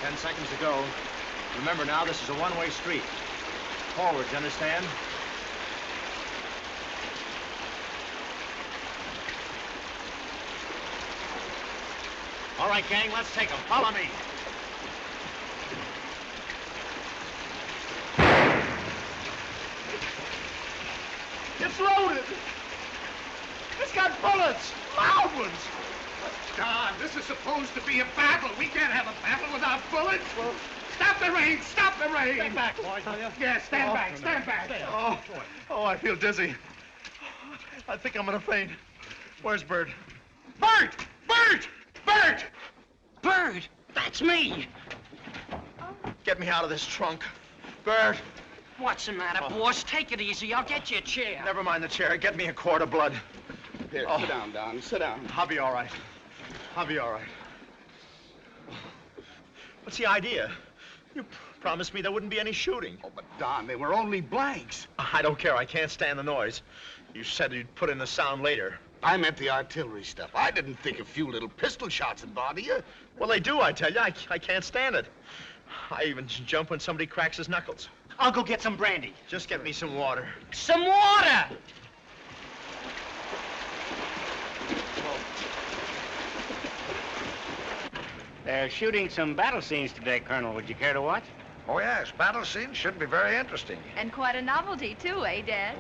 10 seconds to go. Remember now, this is a one-way street. Forward, you understand? All right, gang, let's take them. Follow me. It's loaded. It's got bullets, loud ones. Don, this is supposed to be a battle. We can't have a battle without bullets. Well, stop the rain! Stop the rain! Stand back, boys, will you? Yeah, stand back, stand back. Oh, I feel dizzy. I think I'm gonna faint. Where's Bert? Bert! Bert! Bert! Bert, that's me. Get me out of this trunk. Bert! What's the matter, boss? Take it easy. I'll get you a chair. Never mind the chair. Get me a quart of blood. Here, sit down, Don. Sit down. I'll be all right. I'll be all right. What's the idea? You promised me there wouldn't be any shooting. Oh, but Don, they were only blanks. I don't care. I can't stand the noise. You said you'd put in the sound later. I meant the artillery stuff. I didn't think a few little pistol shots would bother you. Well, they do, I tell you. I can't stand it. I even jump when somebody cracks his knuckles. I'll go get some brandy. Just get me some water. Some water! They're shooting some battle scenes today, Colonel. Would you care to watch? Oh, yes. Battle scenes should be very interesting. And quite a novelty, too, eh, Dad?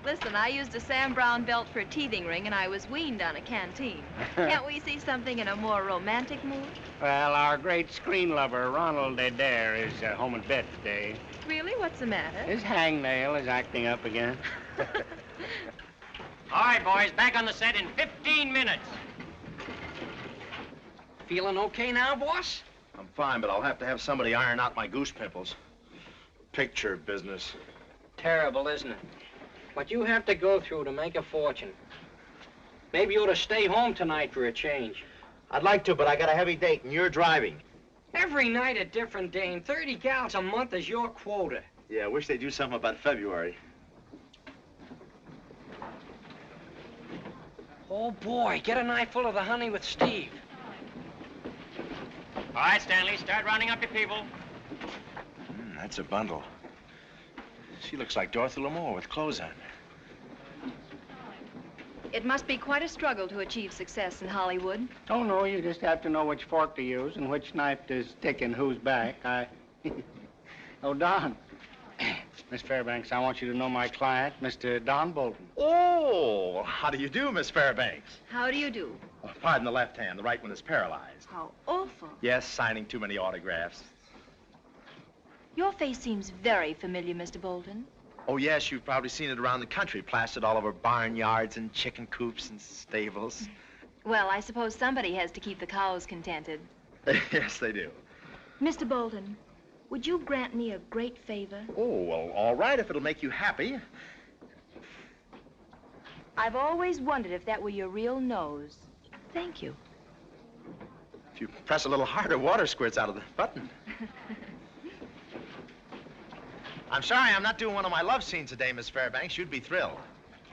Listen, I used a Sam Brown belt for a teething ring, and I was weaned on a canteen. Can't we see something in a more romantic mood? Well, our great screen lover, Ronald Adair, is home in bed today. Really? What's the matter? His hangnail is acting up again. All right, boys, back on the set in 15 minutes. Feeling okay now, boss? I'm fine, but I'll have to have somebody iron out my goose pimples. Picture business. Terrible, isn't it? What you have to go through to make a fortune. Maybe you ought to stay home tonight for a change. I'd like to, but I got a heavy date, and you're driving. Every night a different dame. 30 gallons a month is your quota. Yeah, I wish they'd do something about February. Oh, boy, get a knife full of the honey with Steve. All right, Stanley, start rounding up your people. That's a bundle. She looks like Dorothy Lamour with clothes on. It must be quite a struggle to achieve success in Hollywood. Oh, no, you just have to know which fork to use and which knife to stick in whose back. Oh, Don. Miss Fairbanks, I want you to know my client, Mr. Don Bolton. Oh, how do you do, Miss Fairbanks? How do you do? Oh, pardon the left hand. The right one is paralyzed. How awful. Yes, signing too many autographs. Your face seems very familiar, Mr. Bolton. Oh, yes, you've probably seen it around the country, plastered all over barnyards and chicken coops and stables. Well, I suppose somebody has to keep the cows contented. Yes, they do. Mr. Bolton, would you grant me a great favor? Oh, well, all right, if it'll make you happy. I've always wondered if that were your real nose. Thank you. If you press a little harder, water squirts out of the button. I'm sorry I'm not doing one of my love scenes today, Miss Fairbanks. You'd be thrilled.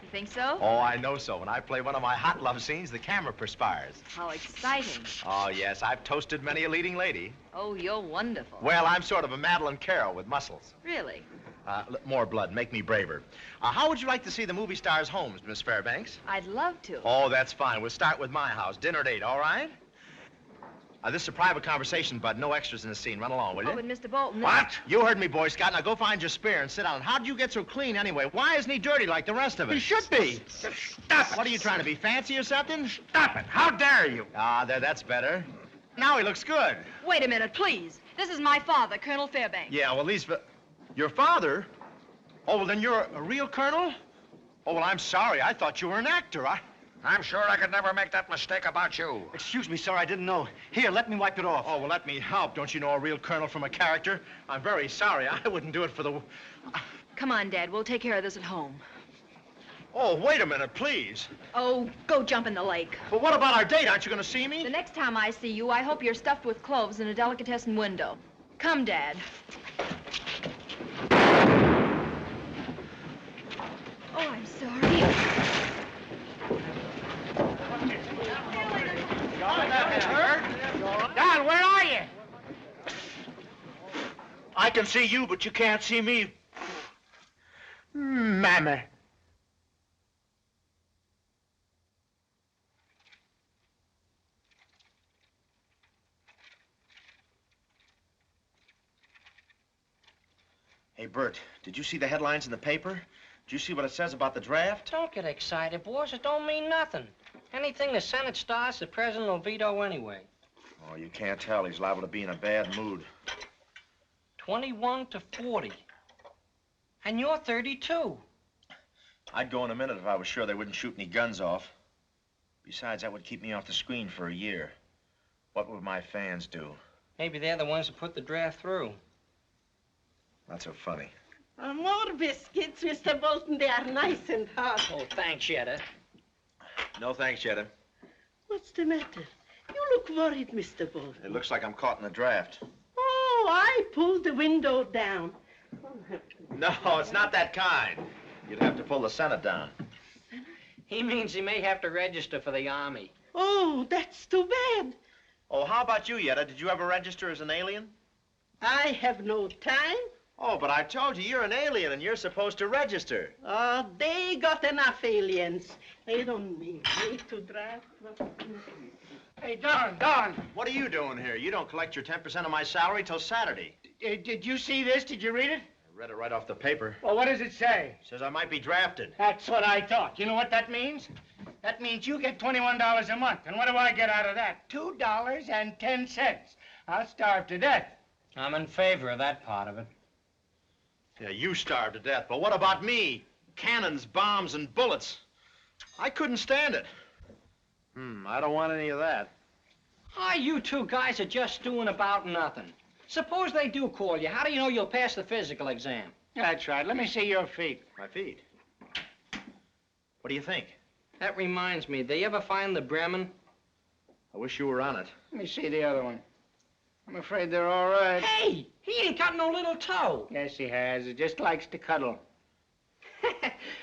You think so? Oh, I know so. When I play one of my hot love scenes, the camera perspires. How exciting. Oh, yes, I've toasted many a leading lady. Oh, you're wonderful. Well, I'm sort of a Madeline Carroll with muscles. Really? More blood, make me braver. How would you like to see the movie stars' homes, Miss Fairbanks? I'd love to. Oh, that's fine. We'll start with my house. Dinner at 8, all right? This is a private conversation, Bud. No extras in the scene. Run along, will you? Oh, but Mr. Bolton... What? You heard me, Boy Scout. Now go find your spear and sit down. How'd you get so clean anyway? Why isn't he dirty like the rest of us? He should be. Stop it. What are you trying to be, fancy or something? Stop it. How dare you? There, that's better. Now he looks good. Wait a minute, please. This is my father, Colonel Fairbanks. Yeah, well, your father? Oh, well, then you're a real colonel? Oh, well, I'm sorry. I thought you were an actor. I'm sure I could never make that mistake about you. Excuse me, sir, I didn't know. Here, let me wipe it off. Oh, well, let me help. Don't you know a real colonel from a character? I'm very sorry. I wouldn't do it for the... Come on, Dad. We'll take care of this at home. Oh, wait a minute, please. Oh, go jump in the lake. But what about our date? Aren't you going to see me? The next time I see you, I hope you're stuffed with cloves in a delicatessen window. Come, Dad. Oh, I'm sorry. Don, where are you? I can see you, but you can't see me. Mammy. Hey, Bert, did you see the headlines in the paper? Did you see what it says about the draft? Don't get excited, boss. It don't mean nothing. Anything the Senate starts, the president will veto anyway. Oh, you can't tell. He's liable to be in a bad mood. 21 to 40. And you're 32. I'd go in a minute if I was sure they wouldn't shoot any guns off. Besides, that would keep me off the screen for a year. What would my fans do? Maybe they're the ones that put the draft through. Not so funny. More biscuits, Mr. Bolton. They are nice and hot. Oh, thanks, Yetta. No thanks, Jetta. What's the matter? You look worried, Mr. Bolton. It looks like I'm caught in the draft. Oh, I pulled the window down. No, it's not that kind. You'd have to pull the Senate down. He means he may have to register for the Army. Oh, that's too bad. Oh, how about you, Yetta? Did you ever register as an alien? I have no time. Oh, but I told you, you're an alien and you're supposed to register. Oh, they got enough aliens. They don't need me to drive. Hey, Don. What are you doing here? You don't collect your 10% of my salary till Saturday. Did you see this? Did you read it? I read it right off the paper. Well, what does it say? It says I might be drafted. That's what I thought. You know what that means? That means you get $21 a month. And what do I get out of that? $2.10. I'll starve to death. I'm in favor of that part of it. Yeah, you starved to death, but what about me? Cannons, bombs, and bullets. I couldn't stand it. I don't want any of that. Ah, you two guys are just doing about nothing. Suppose they do call you. How do you know you'll pass the physical exam? That's right. Let me see your feet. My feet. What do you think? That reminds me, did you ever find the Bremen? I wish you were on it. Let me see the other one. I'm afraid they're all right. Hey, he ain't got no little toe. Yes, he has. He just likes to cuddle.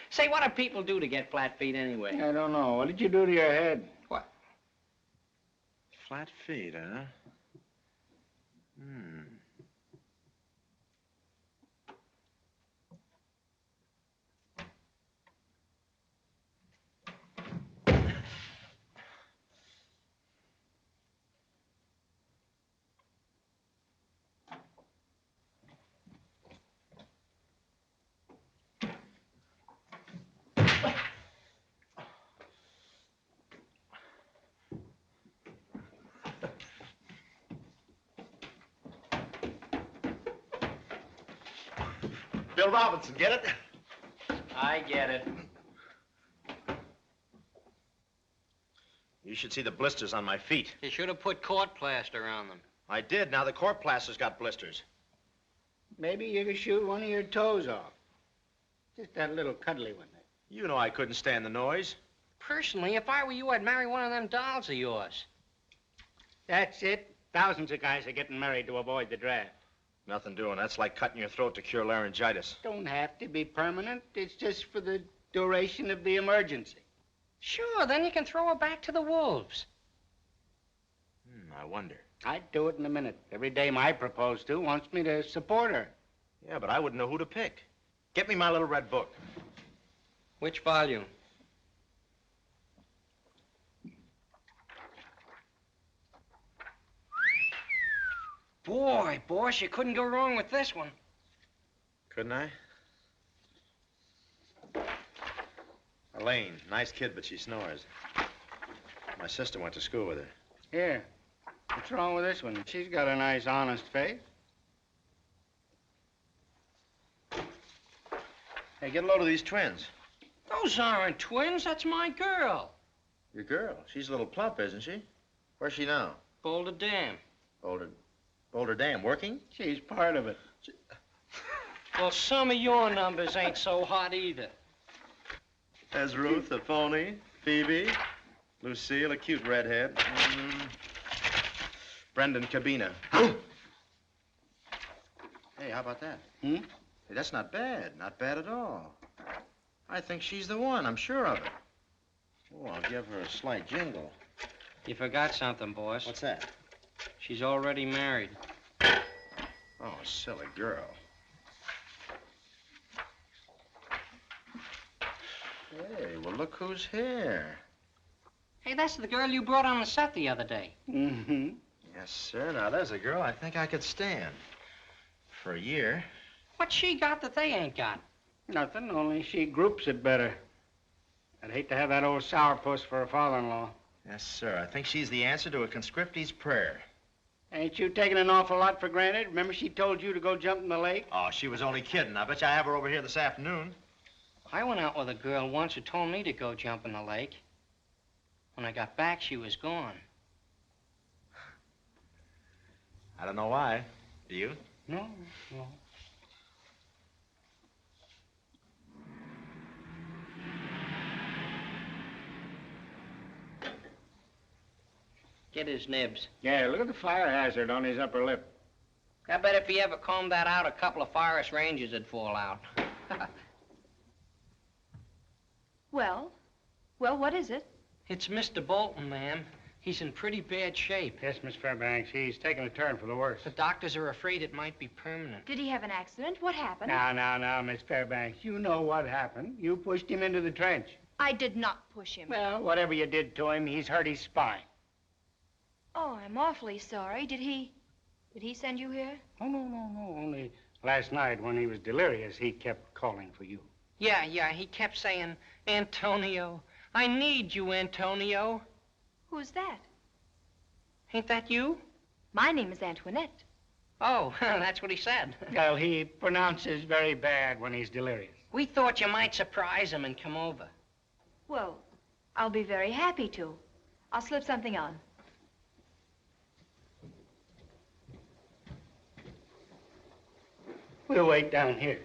Say, what do people do to get flat feet anyway? I don't know. What did you do to your head? What? Flat feet, huh? Bill Robinson, get it? I get it. You should see the blisters on my feet. You should have put court plaster on them. I did. Now the court plaster's got blisters. Maybe you could shoot one of your toes off. Just that little cuddly one there. You know I couldn't stand the noise. Personally, if I were you, I'd marry one of them dolls of yours. That's it. Thousands of guys are getting married to avoid the draft. Nothing doing. That's like cutting your throat to cure laryngitis. Don't have to be permanent. It's just for the duration of the emergency. Sure, then you can throw her back to the wolves. I wonder. I'd do it in a minute. Every dame I propose to wants me to support her. Yeah, but I wouldn't know who to pick. Get me my little red book. Which volume? Boy, boss, you couldn't go wrong with this one. Couldn't I? Elaine, nice kid, but she snores. My sister went to school with her. Here. What's wrong with this one? She's got a nice, honest face. Hey, get a load of these twins. Those aren't twins. That's my girl. Your girl. She's a little plump, isn't she? Where's she now? Boulder Dam. Boulder Dam, working? She's part of it. Well, some of your numbers ain't so hot either. There's Ruth, a phony. Phoebe. Lucille, a cute redhead. Brendan Cabina. Hey, how about that? Hey, that's not bad. Not bad at all. I think she's the one. I'm sure of it. Oh, I'll give her a slight jingle. You forgot something, boss. What's that? She's already married. Oh, silly girl. Hey, well, look who's here. Hey, that's the girl you brought on the set the other day. Mm-hmm. Yes, sir. Now, there's a girl I think I could stand. For a year. What's she got that they ain't got? Nothing, only she groups it better. I'd hate to have that old sourpuss for a father-in-law. Yes, sir. I think she's the answer to a conscriptee's prayer. Ain't you taking an awful lot for granted? Remember she told you to go jump in the lake? Oh, she was only kidding. I bet you I have her over here this afternoon. I went out with a girl once who told me to go jump in the lake. When I got back, she was gone. I don't know why. Do you? No, no. Get his nibs. Yeah, look at the fire hazard on his upper lip. I bet if he ever combed that out, a couple of forest rangers would fall out. Well, what is it? It's Mr. Bolton, ma'am. He's in pretty bad shape. Yes, Miss Fairbanks, he's taking a turn for the worse. The doctors are afraid it might be permanent. Did he have an accident? What happened? Now, Miss Fairbanks, you know what happened. You pushed him into the trench. I did not push him. Well, whatever you did to him, he's hurt his spine. Oh, I'm awfully sorry. Did he send you here? Oh, no. Only last night when he was delirious, he kept calling for you. Yeah, he kept saying, Antonio, I need you, Antonio. Who's that? Ain't that you? My name is Antoinette. Oh, that's what he said. Well, he pronounces very bad when he's delirious. We thought you might surprise him and come over. Well, I'll be very happy to. I'll slip something on. We'll wait down here.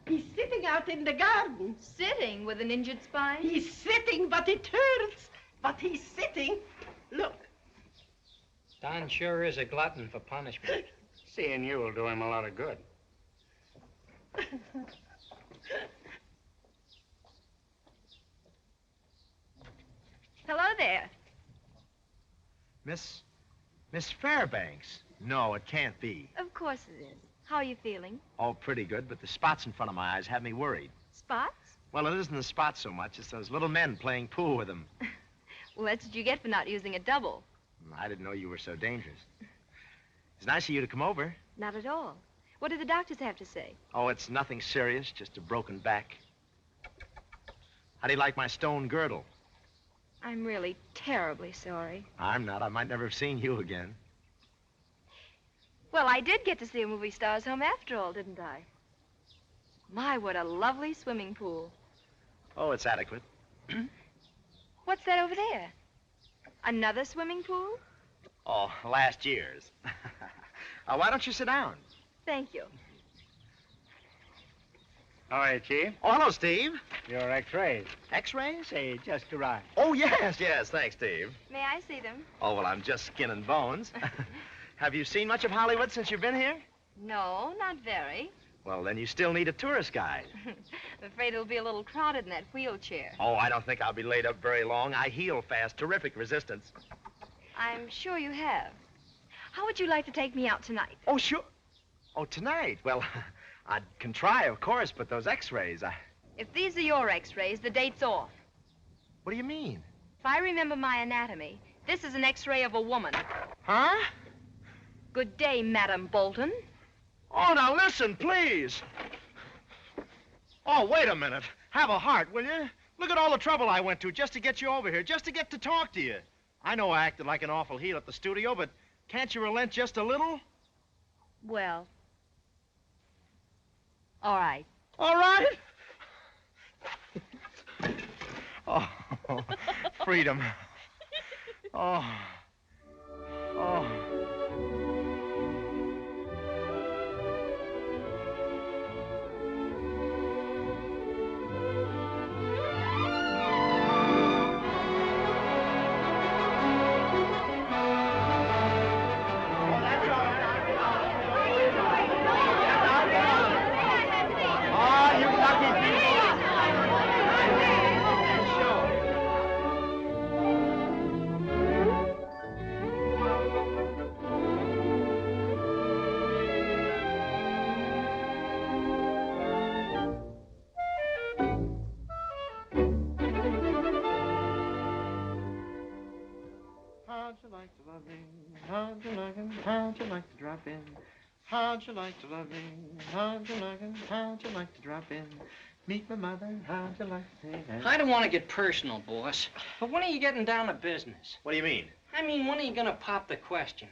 He's sitting out in the garden. Sitting with an injured spine? He's sitting, but it hurts. But he's sitting. Look. Don sure is a glutton for punishment. Seeing you will do him a lot of good. Hello there. Miss Fairbanks. No, it can't be. Of course it is. How are you feeling? Oh, pretty good, but the spots in front of my eyes have me worried. Spots? Well, it isn't the spots so much. It's those little men playing pool with them. Well, that's what you get for not using a double. I didn't know you were so dangerous. It's nice of you to come over. Not at all. What do the doctors have to say? Oh, it's nothing serious, just a broken back. How do you like my stone girdle? I'm really terribly sorry. I'm not. I might never have seen you again. Well, I did get to see a movie star's home after all, didn't I? My, what a lovely swimming pool. Oh, it's adequate. What's that over there? Another swimming pool? Oh, last year's. Why don't you sit down? Thank you. All right, Chief. Oh, hello, Steve. Your x-rays. X-rays? Say, just arrived. Oh, yes. Thanks, Steve. May I see them? Oh, well, I'm just skin and bones. Have you seen much of Hollywood since you've been here? No, not very. Well, then you still need a tourist guide. I'm afraid it'll be a little crowded in that wheelchair. Oh, I don't think I'll be laid up very long. I heal fast. Terrific resistance. I'm sure you have. How would you like to take me out tonight? Oh, sure. Oh, tonight? Well, I can try, of course, but those x-rays, If these are your x-rays, the date's off. What do you mean? If I remember my anatomy, this is an x-ray of a woman. Huh? Good day, Madam Bolton. Oh, now listen, please. Oh, wait a minute. Have a heart, will you? Look at all the trouble I went to just to get you over here, just to get to talk to you. I know I acted like an awful heel at the studio, but can't you relent just a little? Well, all right. All right? Oh, freedom. Oh. How'd you like to love me? How'd you like to drop in? Meet my mother, how'd you like to take her? I don't want to get personal, boss, but when are you getting down to business? What do you mean? I mean, when are you gonna pop the question?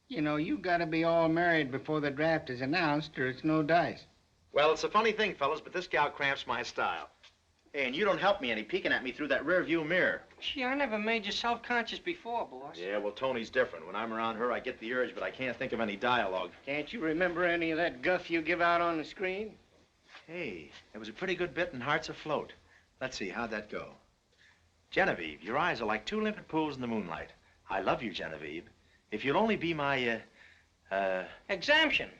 You know, you gotta be all married before the draft is announced, or it's no dice. Well, it's a funny thing, fellas, but this gal cramps my style. Hey, and you don't help me any peeking at me through that rear view mirror. Gee, I never made you self-conscious before, boss. Yeah, well, Tony's different. When I'm around her, I get the urge, but I can't think of any dialogue. Can't you remember any of that guff you give out on the screen? Hey, it was a pretty good bit in Hearts Afloat. Let's see, how'd that go? Genevieve, your eyes are like two limpid pools in the moonlight. I love you, Genevieve. If you'll only be my, Exemption.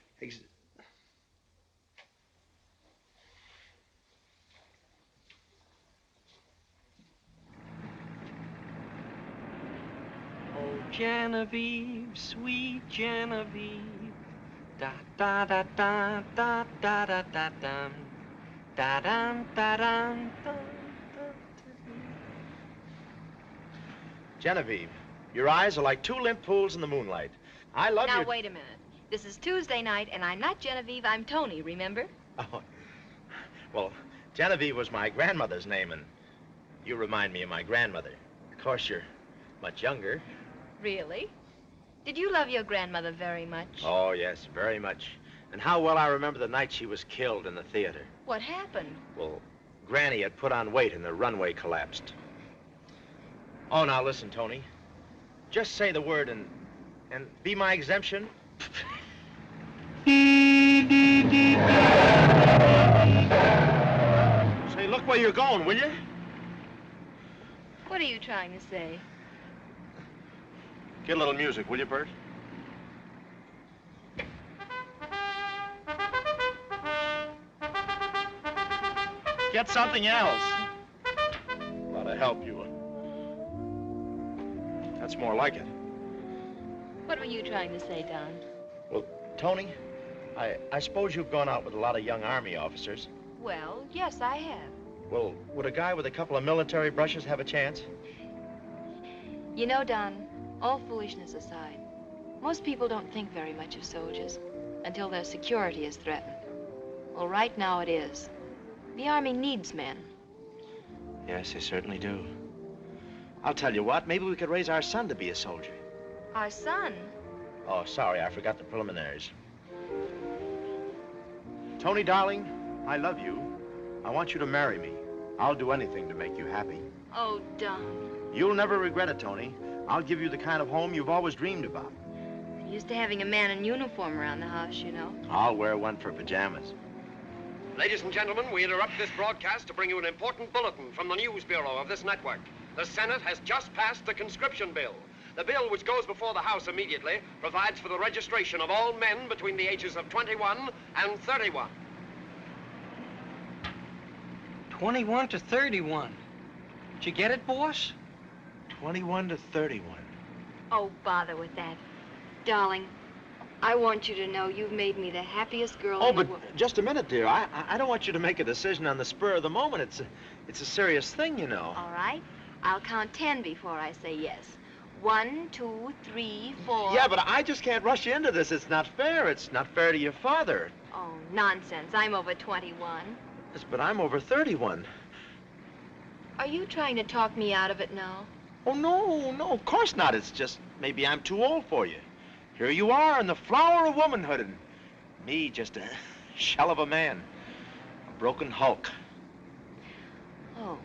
Oh, Genevieve, sweet Genevieve. Da da da da da da da da dum. Da dum da dum da. Genevieve, your eyes are like two limp pools in the moonlight. I love you. Now, wait a minute. This is Tuesday night, and I'm not Genevieve, I'm Tony, remember? Oh, well, Genevieve was my grandmother's name, and you remind me of my grandmother. Of course, you're much younger. Really? Did you love your grandmother very much? Oh, yes, very much. And how well I remember the night she was killed in the theater. What happened? Well, Granny had put on weight and the runway collapsed. Oh, now listen, Tony. Just say the word and be my exemption. Say, look where you're going, will you? What are you trying to say? Get a little music, will you, Bert? Get something else. A lot of help, you. That's more like it. What were you trying to say, Don? Well, Tony, I suppose you've gone out with a lot of young Army officers. Well, yes, I have. Well, would a guy with a couple of military brushes have a chance? You know, Don, all foolishness aside, most people don't think very much of soldiers until their security is threatened. Well, right now it is. The Army needs men. Yes, they certainly do. I'll tell you what, maybe we could raise our son to be a soldier. Our son? Oh, sorry, I forgot the preliminaries. Tony, darling, I love you. I want you to marry me. I'll do anything to make you happy. Oh, Don. You'll never regret it, Tony. I'll give you the kind of home you've always dreamed about. I'm used to having a man in uniform around the house, you know. I'll wear one for pajamas. Ladies and gentlemen, we interrupt this broadcast to bring you an important bulletin from the News Bureau of this network. The Senate has just passed the conscription bill. The bill, which goes before the House immediately, provides for the registration of all men between the ages of 21 and 31. 21 to 31. Did you get it, boss? 21 to 31. Oh, bother with that. Darling, I want you to know you've made me the happiest girl Oh, in the but world. just a minute, dear. I don't want you to make a decision on the spur of the moment. It's a serious thing, you know. All right. I'll count 10 before I say yes. 1, 2, 3, 4... Yeah, but I just can't rush you into this. It's not fair. It's not fair to your father. Oh, nonsense. I'm over 21. Yes, but I'm over 31. Are you trying to talk me out of it now? Oh, no, of course not. It's just maybe I'm too old for you. Here you are in the flower of womanhood, and me just a shell of a man. A broken hulk. Oh,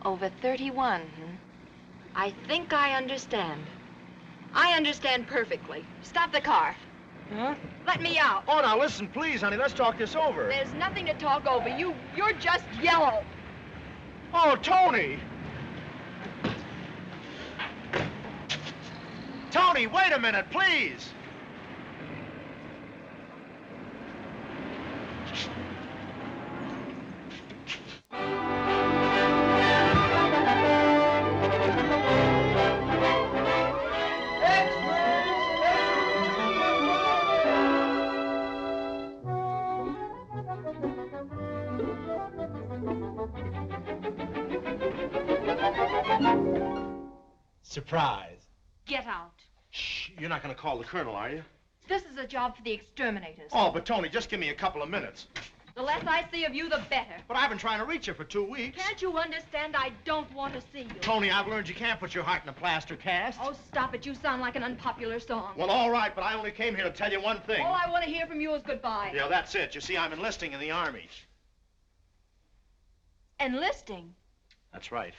over 31, I think I understand. I understand perfectly. Stop the car. Huh? Let me out. Oh, now listen, please, honey. Let's talk this over. There's nothing to talk over. You're just yellow. Oh, Tony! Tony, wait a minute, please! Surprise. Get out. Shh, you're not going to call the colonel, are you? This is a job for the exterminators. Oh, but Tony, just give me a couple of minutes. The less I see of you, the better. But I've been trying to reach you for 2 weeks. Can't you understand I don't want to see you? Tony, I've learned you can't put your heart in a plaster cast. Oh, stop it. You sound like an unpopular song. Well, all right, but I only came here to tell you one thing. All I want to hear from you is goodbye. Yeah, that's it. You see, I'm enlisting in the Army. Enlisting? That's right.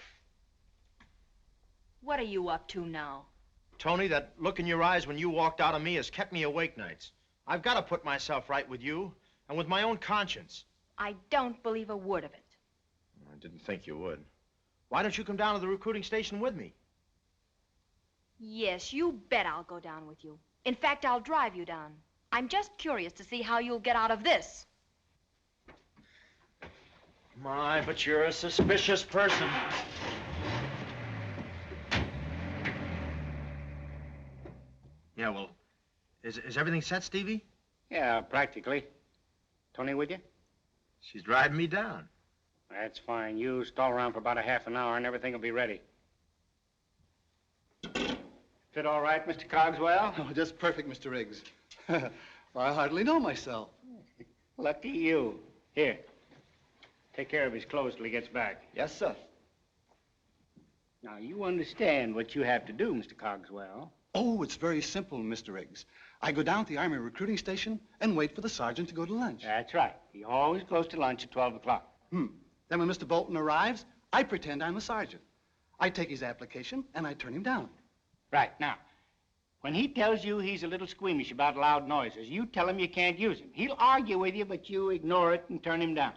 What are you up to now? Tony, that look in your eyes when you walked out of me has kept me awake nights. I've got to put myself right with you and with my own conscience. I don't believe a word of it. I didn't think you would. Why don't you come down to the recruiting station with me? Yes, you bet I'll go down with you. In fact, I'll drive you down. I'm just curious to see how you'll get out of this. My, but you're a suspicious person. Yeah, well, is everything set, Stevie? Yeah, practically. Tony with you? She's driving me down. That's fine. You stall around for about a half an hour and everything will be ready. Fit all right, Mr. Cogswell? Oh, just perfect, Mr. Riggs. Well, I hardly know myself. Lucky you. Here. Take care of his clothes till he gets back. Yes, sir. Now, you understand what you have to do, Mr. Cogswell. Oh, it's very simple, Mr. Riggs. I go down to the Army recruiting station and wait for the sergeant to go to lunch. That's right. He always goes to lunch at 12 o'clock. Then when Mr. Bolton arrives, I pretend I'm a sergeant. I take his application and I turn him down. Right. Now, when he tells you he's a little squeamish about loud noises, you tell him you can't use him. He'll argue with you, but you ignore it and turn him down.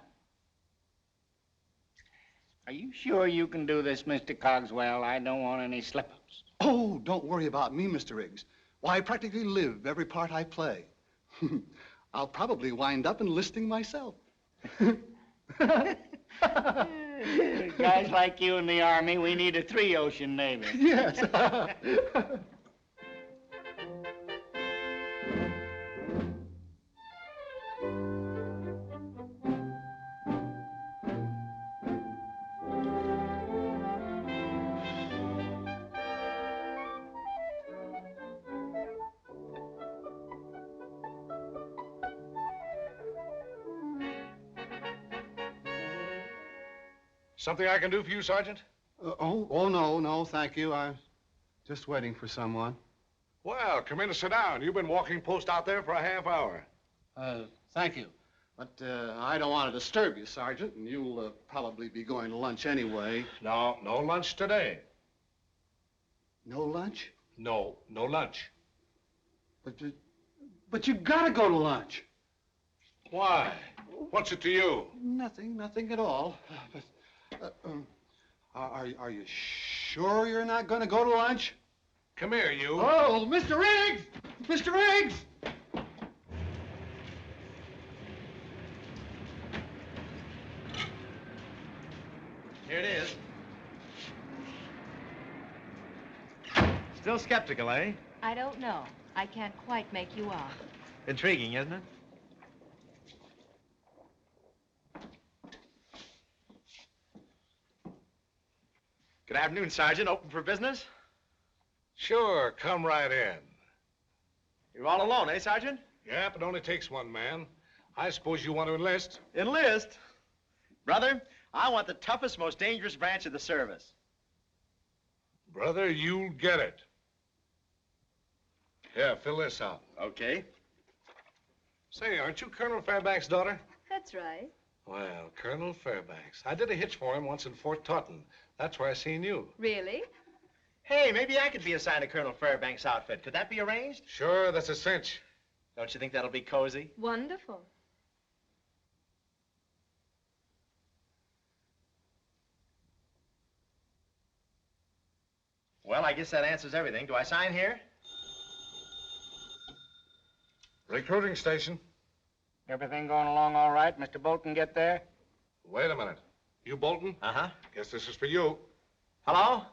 Are you sure you can do this, Mr. Cogswell? I don't want any slip-ups. Oh, don't worry about me, Mr. Riggs. Why, I practically live every part I play. I'll probably wind up enlisting myself. Guys like you in the Army, we need a 3-ocean Navy. Yes. Something I can do for you, Sergeant? No, thank you. I'm just waiting for someone. Well, come in and sit down. You've been walking post out there for a half hour. Thank you. But I don't want to disturb you, Sergeant, and you'll probably be going to lunch anyway. No lunch today. No lunch? No lunch. But you gotta go to lunch. Why? What's it to you? Nothing at all. But, are you sure you're not going to go to lunch? Come here, you. Oh, Mr. Riggs! Mr. Riggs! Here it is. Still skeptical, eh? I don't know. I can't quite make you out. Intriguing, isn't it? Good afternoon, Sergeant. Open for business? Sure, come right in. You're all alone, eh, Sergeant? Yep, it only takes one man. I suppose you want to enlist? Enlist? Brother, I want the toughest, most dangerous branch of the service. Brother, you'll get it. Yeah, fill this out. Okay. Say, aren't you Colonel Fairbanks' daughter? That's right. Well, Colonel Fairbanks. I did a hitch for him once in Fort Totten. That's where I seen you. Really? Hey, maybe I could be assigned to Colonel Fairbanks' outfit. Could that be arranged? Sure, that's a cinch. Don't you think that'll be cozy? Wonderful. Well, I guess that answers everything. Do I sign here? Recruiting station. Everything going along all right? Mr. Bolton get there? Wait a minute. You Bolton? Uh-huh. Guess this is for you. Hello?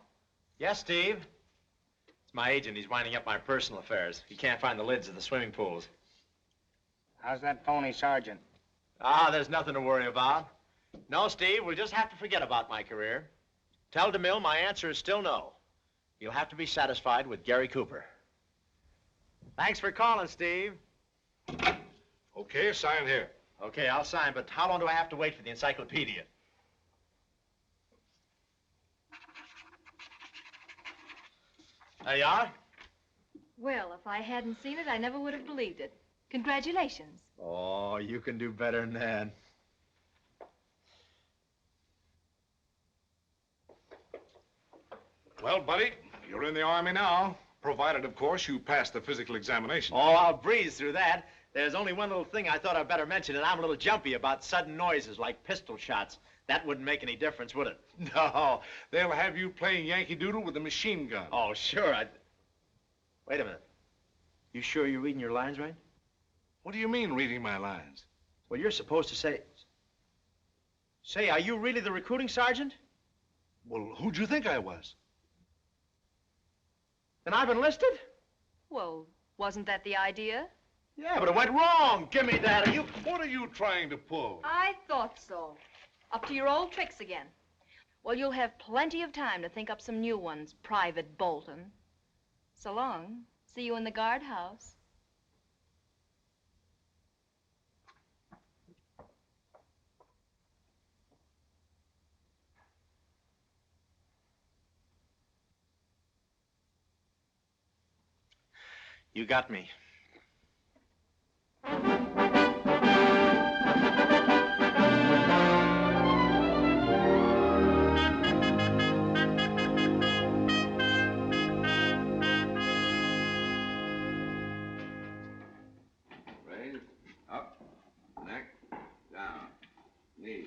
Yes, Steve? It's my agent. He's winding up my personal affairs. He can't find the lids of the swimming pools. How's that phony sergeant? Ah, there's nothing to worry about. No, Steve, we'll just have to forget about my career. Tell DeMille my answer is still no. You'll have to be satisfied with Gary Cooper. Thanks for calling, Steve. Okay, sign here. Okay, I'll sign, but how long do I have to wait for the encyclopedia? There you are. Well, if I hadn't seen it, I never would have believed it. Congratulations. Oh, you can do better than that. Well, buddy, you're in the Army now, provided, of course, you pass the physical examination. Oh, I'll breeze through that. There's only one little thing I thought I'd better mention, and I'm a little jumpy about sudden noises like pistol shots. That wouldn't make any difference, would it? No, they'll have you playing Yankee Doodle with a machine gun. Oh, sure. Wait a minute. You sure you're reading your lines right? What do you mean, reading my lines? Well, you're supposed to say... Say, are you really the recruiting sergeant? Well, who'd you think I was? Then I've enlisted? Well, wasn't that the idea? Yeah, but it went wrong. Give me that. What are you trying to pull? I thought so. Up to your old tricks again. Well, you'll have plenty of time to think up some new ones, Private Bolton. So long. See you in the guardhouse. You got me. Raise, up, neck, down, knees,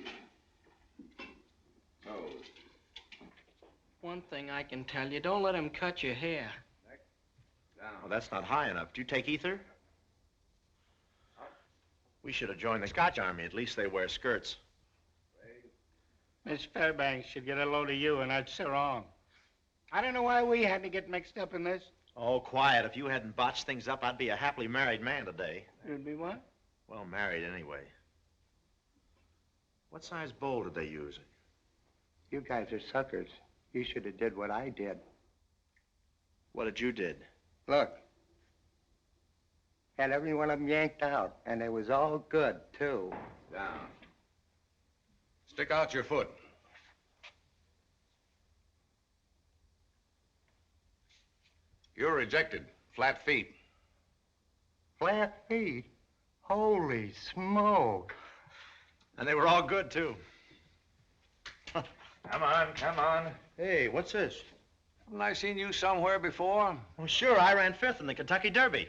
toes. One thing I can tell you, don't let him cut your hair. Down. Well, that's not high enough. Do you take ether? We should have joined the Scotch Army. At least they wear skirts. Miss Fairbanks should get a load of you, and that's so wrong. I don't know why we had to get mixed up in this. Oh, quiet. If you hadn't botched things up, I'd be a happily married man today. You'd be what? Well, married anyway. What size bowl did they use? You guys are suckers. You should have did what I did. What did you did? Look. Had every one of them yanked out, and they was all good, too. Down. Stick out your foot. You're rejected. Flat feet. Flat feet? Holy smoke. And they were all good, too. Come on, come on. Hey, what's this? Haven't I seen you somewhere before? Well, sure. I ran 5th in the Kentucky Derby.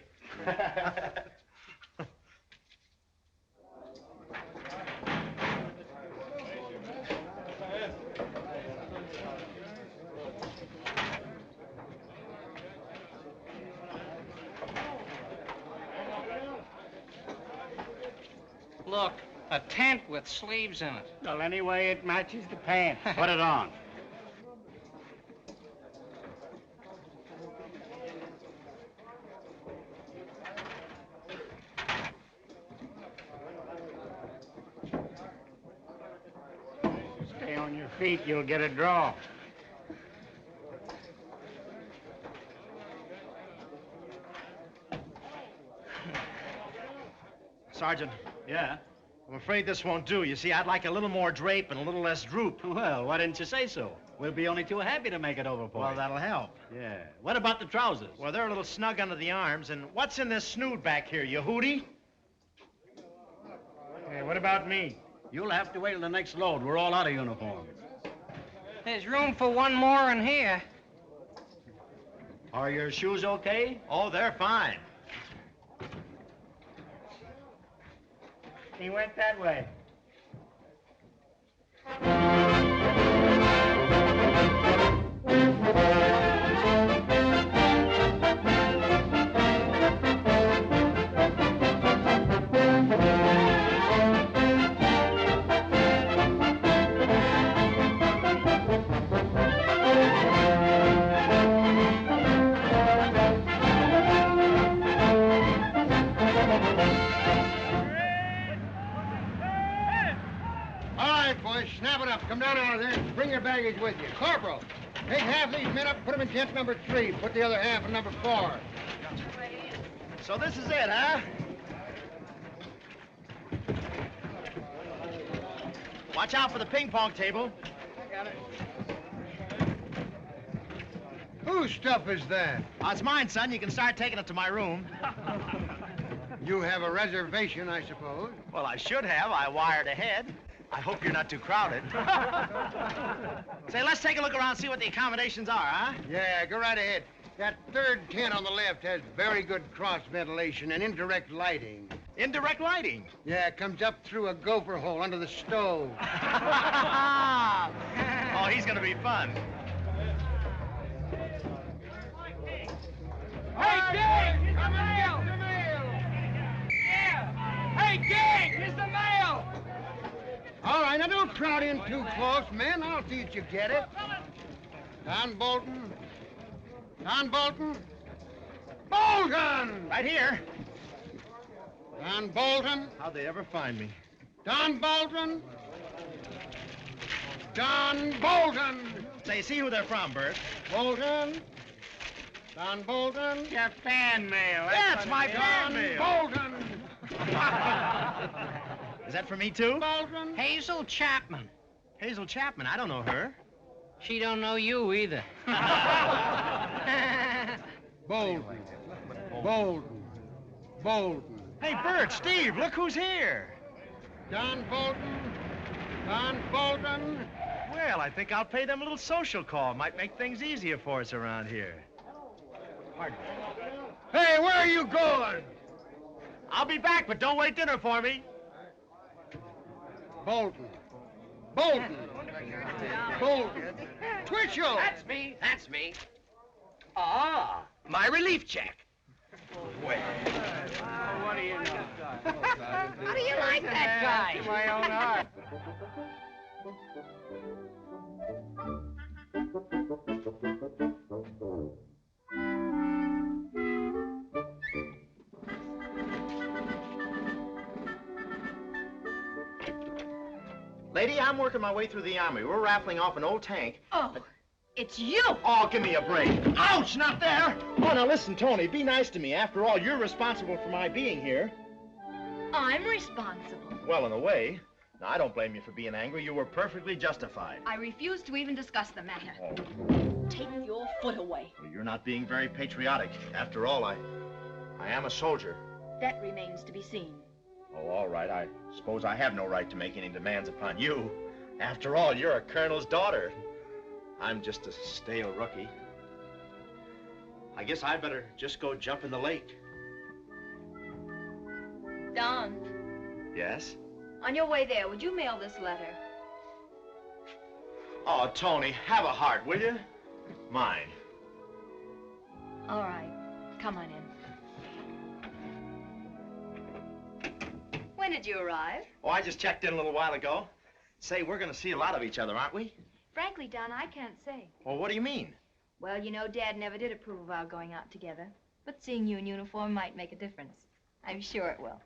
Look, a tent with sleeves in it. Well, anyway, it matches the pants. Put it on. Stay on your feet, you'll get a draw. Sergeant, Yeah? I'm afraid this won't do. You see, I'd like a little more drape and a little less droop. Well, why didn't you say so? We'll be only too happy to make it over for Well, you. that'll help. Yeah. What about the trousers? Well, they're a little snug under the arms. And what's in this snood back here, you hootie? Hey, what about me? You'll have to wait till the next load. We're all out of uniforms. There's room for one more in here. Are your shoes okay? Oh, they're fine. He went that way. Snap it up. Come down out of there and bring your baggage with you. Corporal, take half these men up and put them in tent number 3. Put the other half in number 4. So this is it, huh? Watch out for the ping pong table. I got it. Whose stuff is that? Oh, it's mine, son. You can start taking it to my room. You have a reservation, I suppose. Well, I should have. I wired ahead. I hope you're not too crowded. Say, let's take a look around and see what the accommodations are, huh? Yeah, go right ahead. That third tent on the left has very good cross ventilation and indirect lighting. Indirect lighting? Yeah, it comes up through a gopher hole under the stove. Oh, he's gonna be fun. Hey, gang! Here's the mail! Yeah! Hey, gang! Here's the mail! All right, now don't crowd in too close, men. I'll see that you get it. Don Bolton. Don Bolton. Bolton! Right here. Don Bolton. How'd they ever find me? Don Bolton. Don Bolton. Say, see who they're from, Bert. Bolton. Don Bolton. Your fan mail. That's my fan Don mail. Bolton. Is that for me, too? Bolton. Hazel Chapman. Hazel Chapman. I don't know her. She don't know you either. Bolton. Bolton. Bolton. Hey, Bert, Steve, look who's here. Don Bolton. Don Bolton. Well, I think I'll pay them a little social call. Might make things easier for us around here. Pardon me. Hey, where are you going? I'll be back, but don't wait dinner for me. Bolton. Bolton. Bolton. Twitchell. That's me. That's me. Ah, my relief check. Well. What do you know? How do you like that guy? To my own heart. Lady, I'm working my way through the army. We're raffling off an old tank. Oh, it's you! Oh, give me a break. Ouch, not there! Oh, now listen, Tony, be nice to me. After all, you're responsible for my being here. I'm responsible. Well, in a way. Now, I don't blame you for being angry. You were perfectly justified. I refuse to even discuss the matter. Oh, Take your foot away. well, you're not being very patriotic. After all, I am a soldier. That remains to be seen. Oh, all right. I suppose I have no right to make any demands upon you. After all, you're a colonel's daughter. I'm just a stale rookie. I guess I better just go jump in the lake. Don, Yes? on your way there, would you mail this letter? Oh, Tony, have a heart, will you? Mine. All right. Come on in. When did you arrive? Oh, I just checked in a little while ago. Say, we're going to see a lot of each other, aren't we? Frankly, Don, I can't say. Well, what do you mean? Well, you know, Dad never did approve of our going out together. But seeing you in uniform might make a difference. I'm sure it will.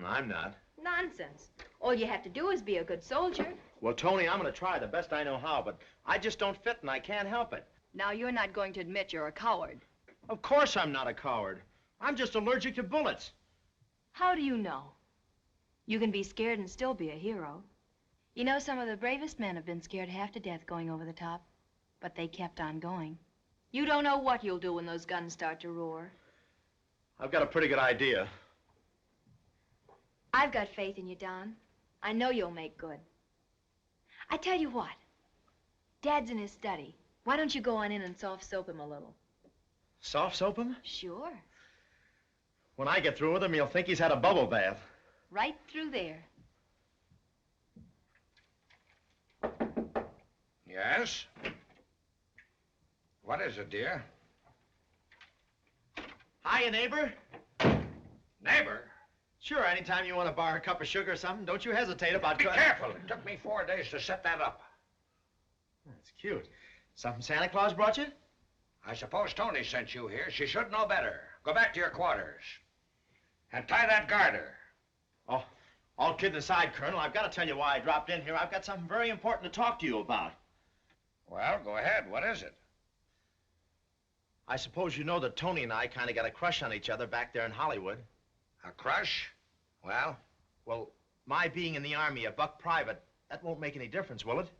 I'm not. Nonsense. All you have to do is be a good soldier. Well, Tony, I'm going to try the best I know how, but I just don't fit and I can't help it. Now, you're not going to admit you're a coward. Of course I'm not a coward. I'm just allergic to bullets. How do you know? You can be scared and still be a hero. You know, some of the bravest men have been scared half to death going over the top, but they kept on going. You don't know what you'll do when those guns start to roar. I've got a pretty good idea. I've got faith in you, Don. I know you'll make good. I tell you what, Dad's in his study. Why don't you go on in and soft soap him a little? Soft soap him? Sure. When I get through with him, he'll think he's had a bubble bath. Right through there. Yes? What is it, dear? Hiya, neighbor. Neighbor? Sure, anytime you want to borrow a cup of sugar or something, don't you hesitate about... Be careful. It took me 4 days to set that up. That's cute. Something Santa Claus brought you? I suppose Tony sent you here. She should know better. Go back to your quarters. And tie that garter. Oh, all kidding aside, Colonel, I've got to tell you why I dropped in here. I've got something very important to talk to you about. Well, go ahead. What is it? I suppose you know that Tony and I kind of got a crush on each other back there in Hollywood. A crush? Well? Well, my being in the Army, a buck private, that won't make any difference, will it?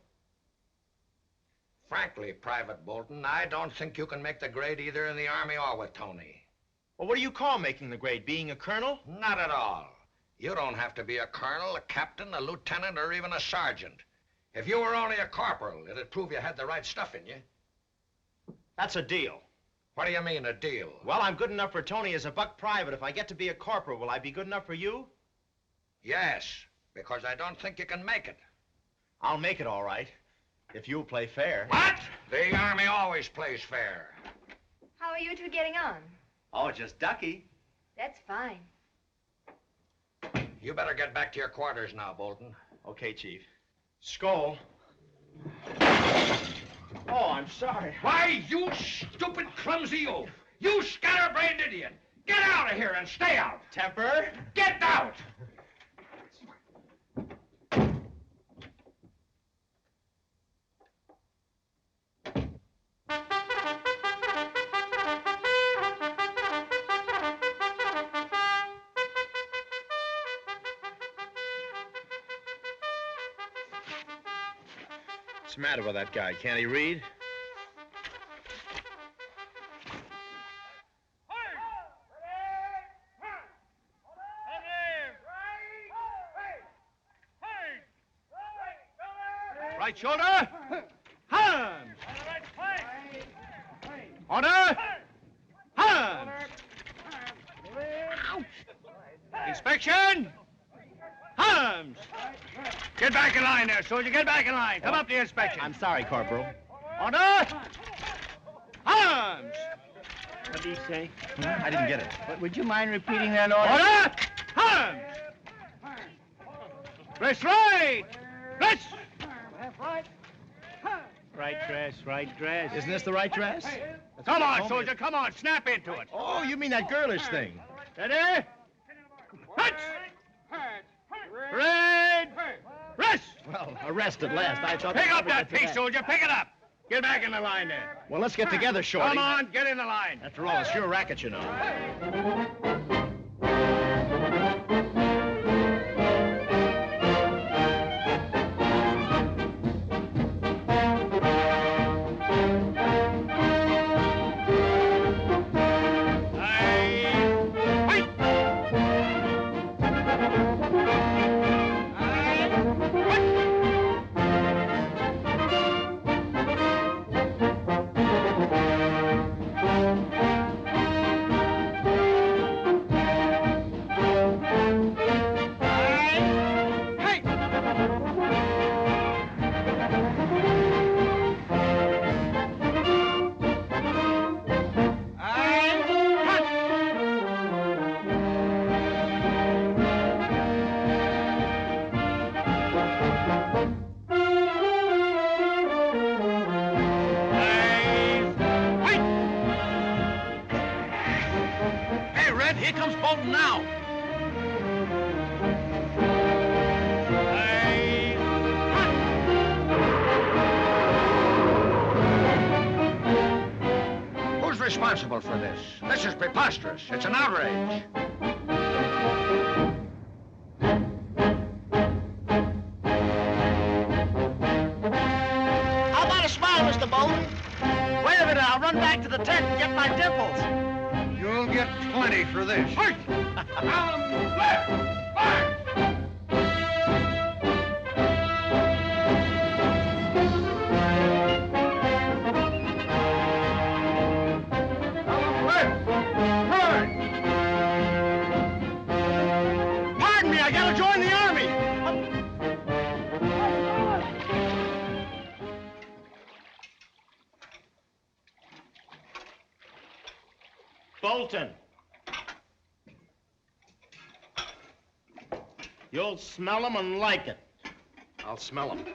Frankly, Private Bolton, I don't think you can make the grade either in the Army or with Tony. Well, what do you call making the grade? Being a colonel? Not at all. You don't have to be a colonel, a captain, a lieutenant, or even a sergeant. If you were only a corporal, it'd prove you had the right stuff in you. That's a deal. What do you mean, a deal? Well, I'm good enough for Tony as a buck private. If I get to be a corporal, will I be good enough for you? Yes, because I don't think you can make it. I'll make it all right, if you'll play fair. What? The Army always plays fair. How are you two getting on? Oh, just ducky. That's fine. You better get back to your quarters now, Bolton. Okay, Chief. Skull. Oh, I'm sorry. Why, you stupid, clumsy oaf! You scatterbrained idiot! Get out of here and stay out! Temper? Get out! What's the matter with that guy? Can't he read? Right shoulder. Hands. Order. Hands. Inspection. Hands. Get back in line there, soldier. Get back in line. Come up to the inspection. I'm sorry, Corporal. Order. Hands. What did he say? I didn't get it. But would you mind repeating that order? Order. Hands. Press right. Press. Right. Right dress, right dress. Isn't this the right dress? Come on, soldier. Come on. Snap into it. Oh, you mean that girlish thing. Steady. Hut. Red. Rest. Well, arrest at last. I thought... Pick up that piece, soldier. Pick it up. Get back in the line there. Well, let's get together, Shorty. Come on, get in the line. After all, it's your racket, you know. Here comes Bolton now. Who's responsible for this? This is preposterous. It's an outrage. How about a smile, Mr. Bolton? Wait a minute, I'll run back to the tent and get my dimples. You'll get plenty for this. Pardon me, I gotta join the army. Bolton. You'll smell them and like it. I'll smell them.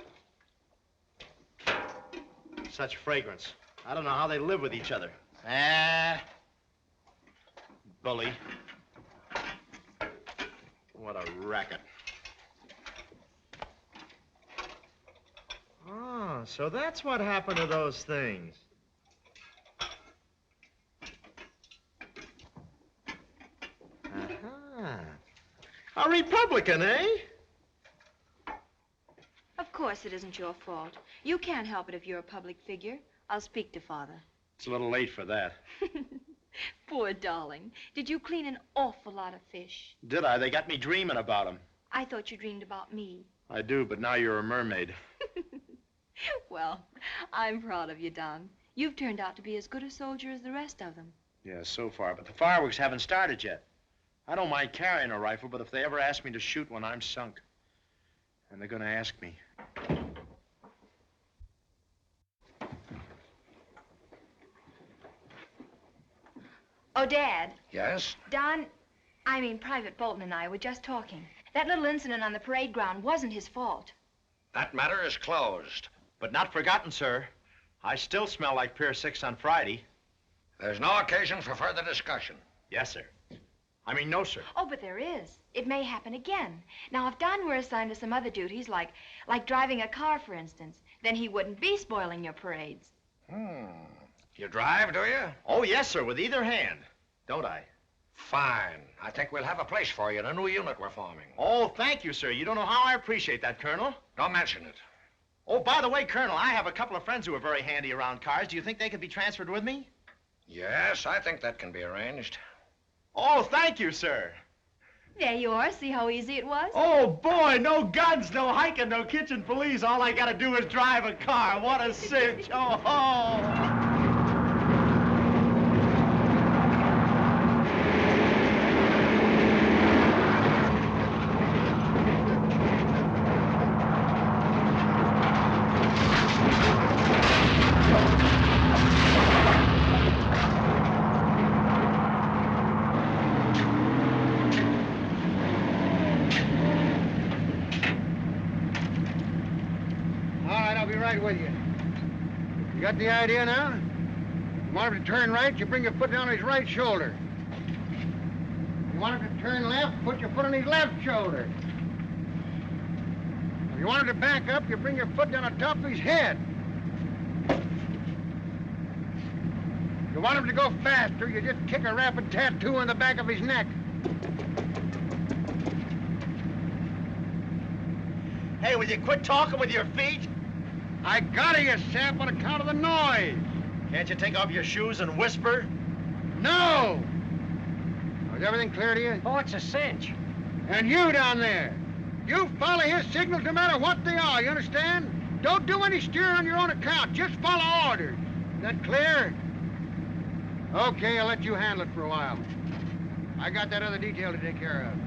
Such fragrance. I don't know how they live with each other. Ah. Bully. What a racket. Oh, so that's what happened to those things. Republican, eh? Of course it isn't your fault. You can't help it if you're a public figure. I'll speak to Father. It's a little late for that. Poor darling. Did you clean an awful lot of fish? Did I? They got me dreaming about them. I thought you dreamed about me. I do, but now you're a mermaid. Well, I'm proud of you, Don. You've turned out to be as good a soldier as the rest of them. Yeah, so far, but the fireworks haven't started yet. I don't mind carrying a rifle, but if they ever ask me to shoot one, I'm sunk. And they're gonna ask me. Oh, Dad. Yes? Private Bolton and I were just talking. That little incident on the parade ground wasn't his fault. That matter is closed. But not forgotten, sir. I still smell like Pier 6 on Friday. There's no occasion for further discussion. Yes, sir. No, sir. Oh, but there is. It may happen again. Now, if Don were assigned to some other duties, like driving a car, for instance, then he wouldn't be spoiling your parades. You drive, do you? Oh, yes, sir, with either hand. Don't I? Fine. I think we'll have a place for you in a new unit we're forming. Oh, thank you, sir. You don't know how I appreciate that, Colonel. Don't mention it. Oh, by the way, Colonel, I have a couple of friends who are very handy around cars. Do you think they could be transferred with me? Yes, I think that can be arranged. Oh, thank you, sir. There you are. See how easy it was? Oh, boy, no guns, no hiking, no kitchen police. All I gotta do is drive a car. What a cinch. Oh, ho. With you. You got the idea now? You want him to turn right, you bring your foot down on his right shoulder. You want him to turn left, put your foot on his left shoulder. If you want him to back up, you bring your foot down on top of his head. If you want him to go faster, you just kick a rapid tattoo on the back of his neck. Hey, will you quit talking with your feet? I gotta, you sap, on account of the noise. Can't you take off your shoes and whisper? No! Is everything clear to you? Oh, it's a cinch. And you down there, you follow his signals no matter what they are, you understand? Don't do any steering on your own account. Just follow orders. Is that clear? Okay, I'll let you handle it for a while. I got that other detail to take care of.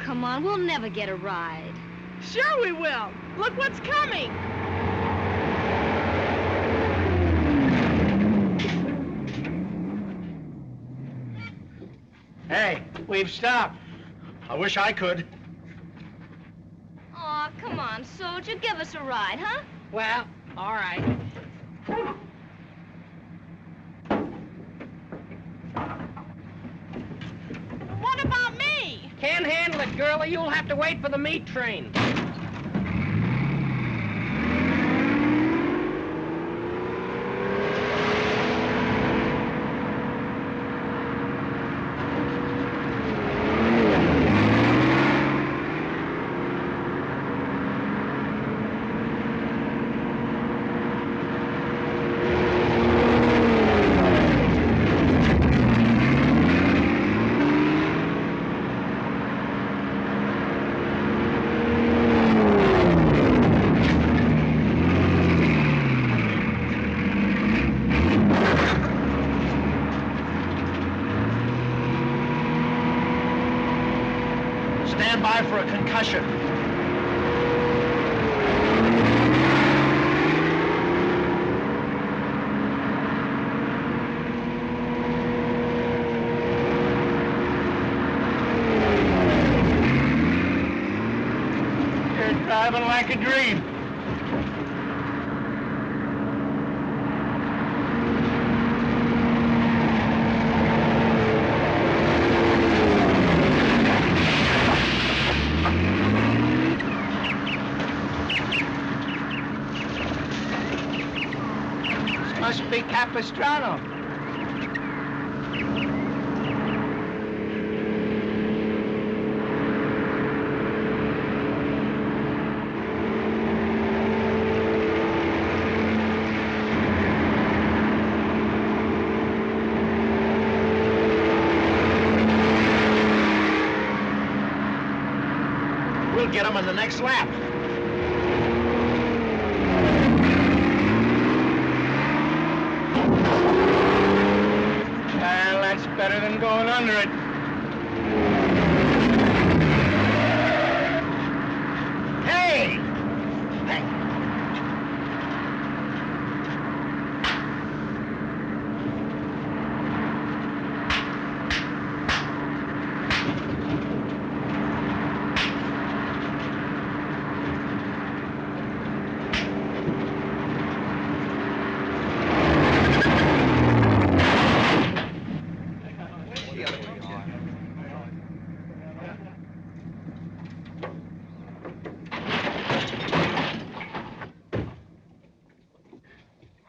Come on, we'll never get a ride. Sure we will. Look what's coming. Hey, we've stopped. I wish I could. Aw, come on, soldier, give us a ride, huh? Well, all right. What about me? Can't handle it, girlie. You'll have to wait for the meat train. Stand by for a concussion. driving like a dream. This must be Capistrano. We'll get him on the next lap. Well, that's better than going under it. Hey! Hey!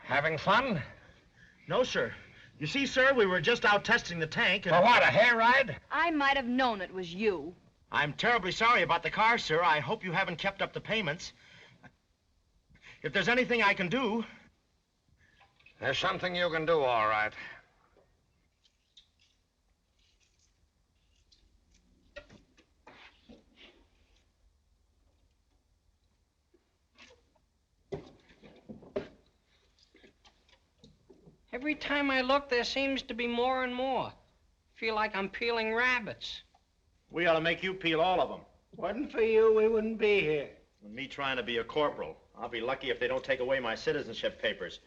Having fun? No, sir. You see, sir, we were just out testing the tank and... For what, a hayride? I might have known it was you. I'm terribly sorry about the car, sir. I hope you haven't kept up the payments. If there's anything I can do... There's something you can do, all right. Every time I look, there seems to be more and more. Feel like I'm peeling rabbits. We ought to make you peel all of them. Wasn't for you, we wouldn't be here. And me trying to be a corporal. I'll be lucky if they don't take away my citizenship papers.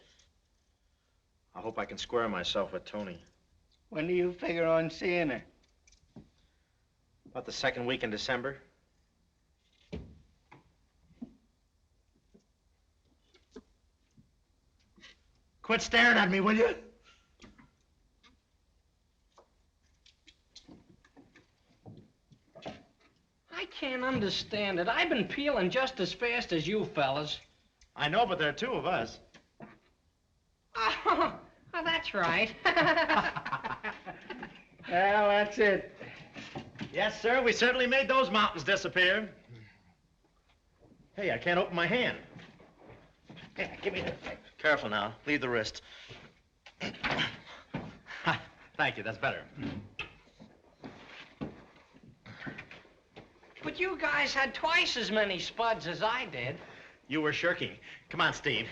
I hope I can square myself with Tony. When do you figure on seeing her? About the second week in December. Quit staring at me, will you? I can't understand it. I've been peeling just as fast as you fellas. I know, but there are two of us. Oh, that's right. Well, that's it. Yes, sir, we certainly made those mountains disappear. Hey, I can't open my hand. Here, give me that thing. Careful now. Leave the wrist. Thank you, that's better. But you guys had twice as many spuds as I did. You were shirking. Come on, Steve.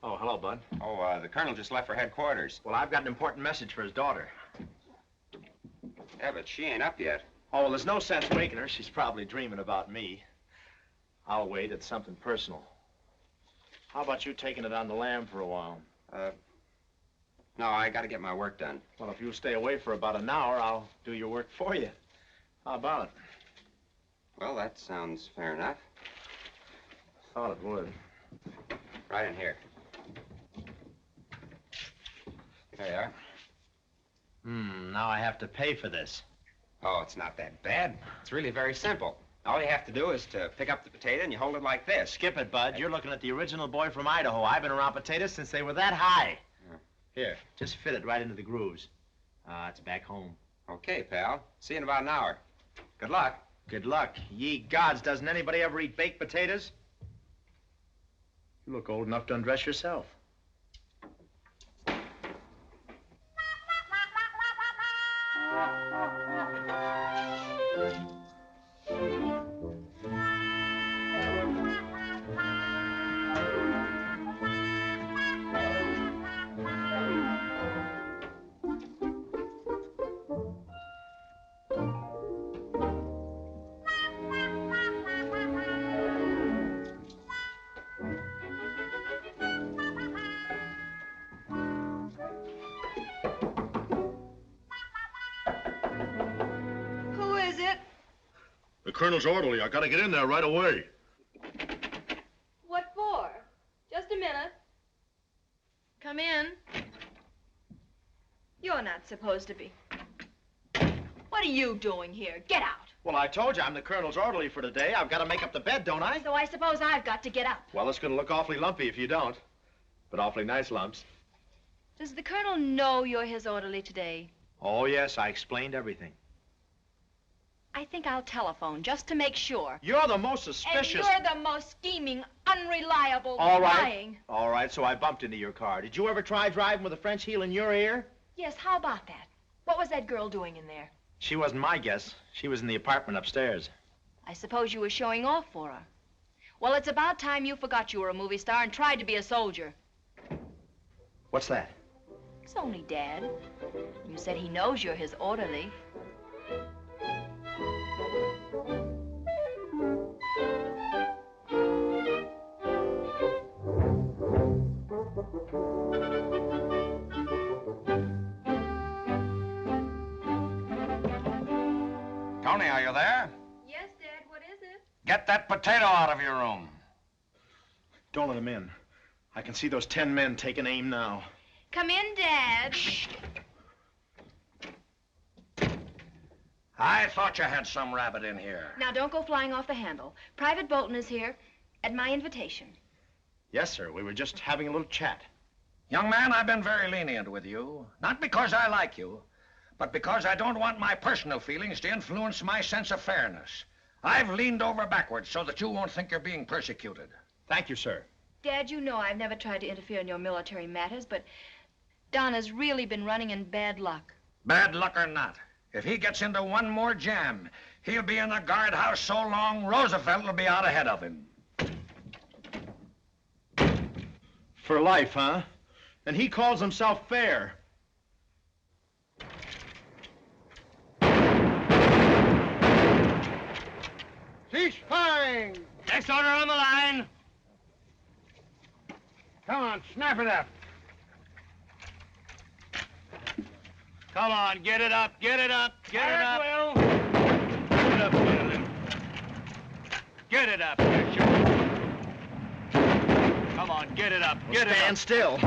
Oh, hello, Bud. Oh, the colonel just left for headquarters. Well, I've got an important message for his daughter. Yeah, but she ain't up yet. Oh, well, there's no sense waking her. She's probably dreaming about me. I'll wait. It's something personal. How about you taking it on the lam for a while? No, I gotta get my work done. Well, if you stay away for about an hour, I'll do your work for you. How about it? Well, that sounds fair enough. Thought it would. Right in here. There you are. Now I have to pay for this. Oh, it's not that bad. It's really very simple. All you have to do is to pick up the potato and you hold it like this. Skip it, Bud. You're looking at the original boy from Idaho. I've been around potatoes since they were that high. Here, just fit it right into the grooves. It's back home. Okay, pal. See you in about an hour. Good luck. Good luck. Ye gods, doesn't anybody ever eat baked potatoes? You look old enough to undress yourself. Who is it? The colonel's orderly. I gotta get in there right away. What for? Just a minute. Come in. You're not supposed to be. What are you doing here? Get out. Well, I told you I'm the colonel's orderly for today. I've got to make up the bed, don't I? So I suppose I've got to get up. Well, it's gonna look awfully lumpy if you don't. But awfully nice lumps. Does the colonel know you're his orderly today? Oh, yes, I explained everything. I think I'll telephone just to make sure. You're the most suspicious... And you're the most scheming, unreliable, All right. lying. All right, so I bumped into your car. Did you ever try driving with a French heel in your ear? Yes, how about that? What was that girl doing in there? She wasn't my guess. She was in the apartment upstairs. I suppose you were showing off for her. Well, it's about time you forgot you were a movie star and tried to be a soldier. What's that? It's only Dad. You said he knows you're his orderly. Tony, are you there? Yes, Dad, what is it? Get that potato out of your room. Don't let him in. I can see those 10 men taking aim now. Come in, Dad. I thought you had some rabbit in here. Now, don't go flying off the handle. Private Bolton is here at my invitation. Yes, sir. We were just having a little chat. Young man, I've been very lenient with you. Not because I like you, but because I don't want my personal feelings to influence my sense of fairness. I've leaned over backwards so that you won't think you're being persecuted. Thank you, sir. Dad, you know I've never tried to interfere in your military matters, but Don has really been running in bad luck. Bad luck or not, if he gets into one more jam, he'll be in the guardhouse so long Roosevelt will be out ahead of him. For life, huh? And he calls himself fair. Cease firing! Next order on the line. Come on, snap it up. Come on, get it up, get it up, get it up. Will. Get it up, Gentlemen. Get it up, you shoot. Come on, get it up, get it up. Stand still.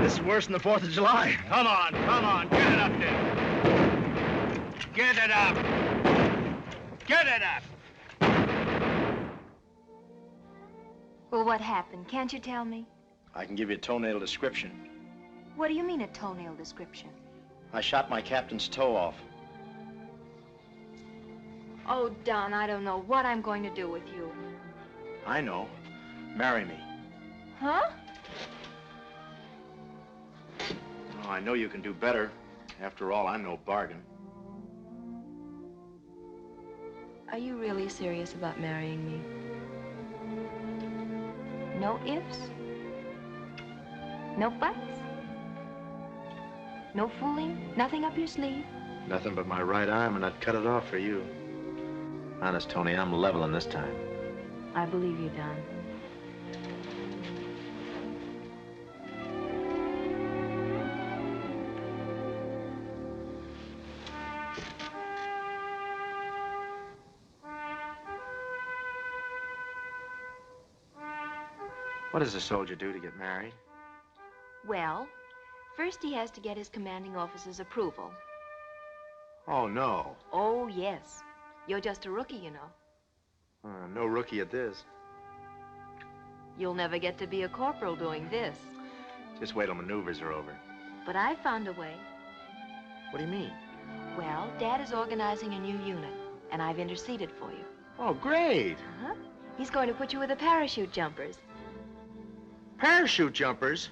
This is worse than the 4th of July. Come on, get it up there. Get it up. Get it up. Well, what happened? Can't you tell me? I can give you a toenail description. What do you mean, a toenail description? I shot my captain's toe off. Oh, Don, I don't know what I'm going to do with you. I know. Marry me. Huh? Oh, I know you can do better. After all, I'm no bargain. Are you really serious about marrying me? No ifs? No buts? No fooling? Nothing up your sleeve? Nothing but my right arm, and I'd cut it off for you. Honest, Tony, I'm leveling this time. I believe you, Don. What does a soldier do to get married? Well, first he has to get his commanding officer's approval. Oh, no. Oh, yes. You're just a rookie, you know. No rookie at this. You'll never get to be a corporal doing this. Just wait till maneuvers are over. But I found a way. What do you mean? Well, Dad is organizing a new unit, and I've interceded for you. Oh, great. Uh-huh. He's going to put you with the parachute jumpers. Parachute jumpers?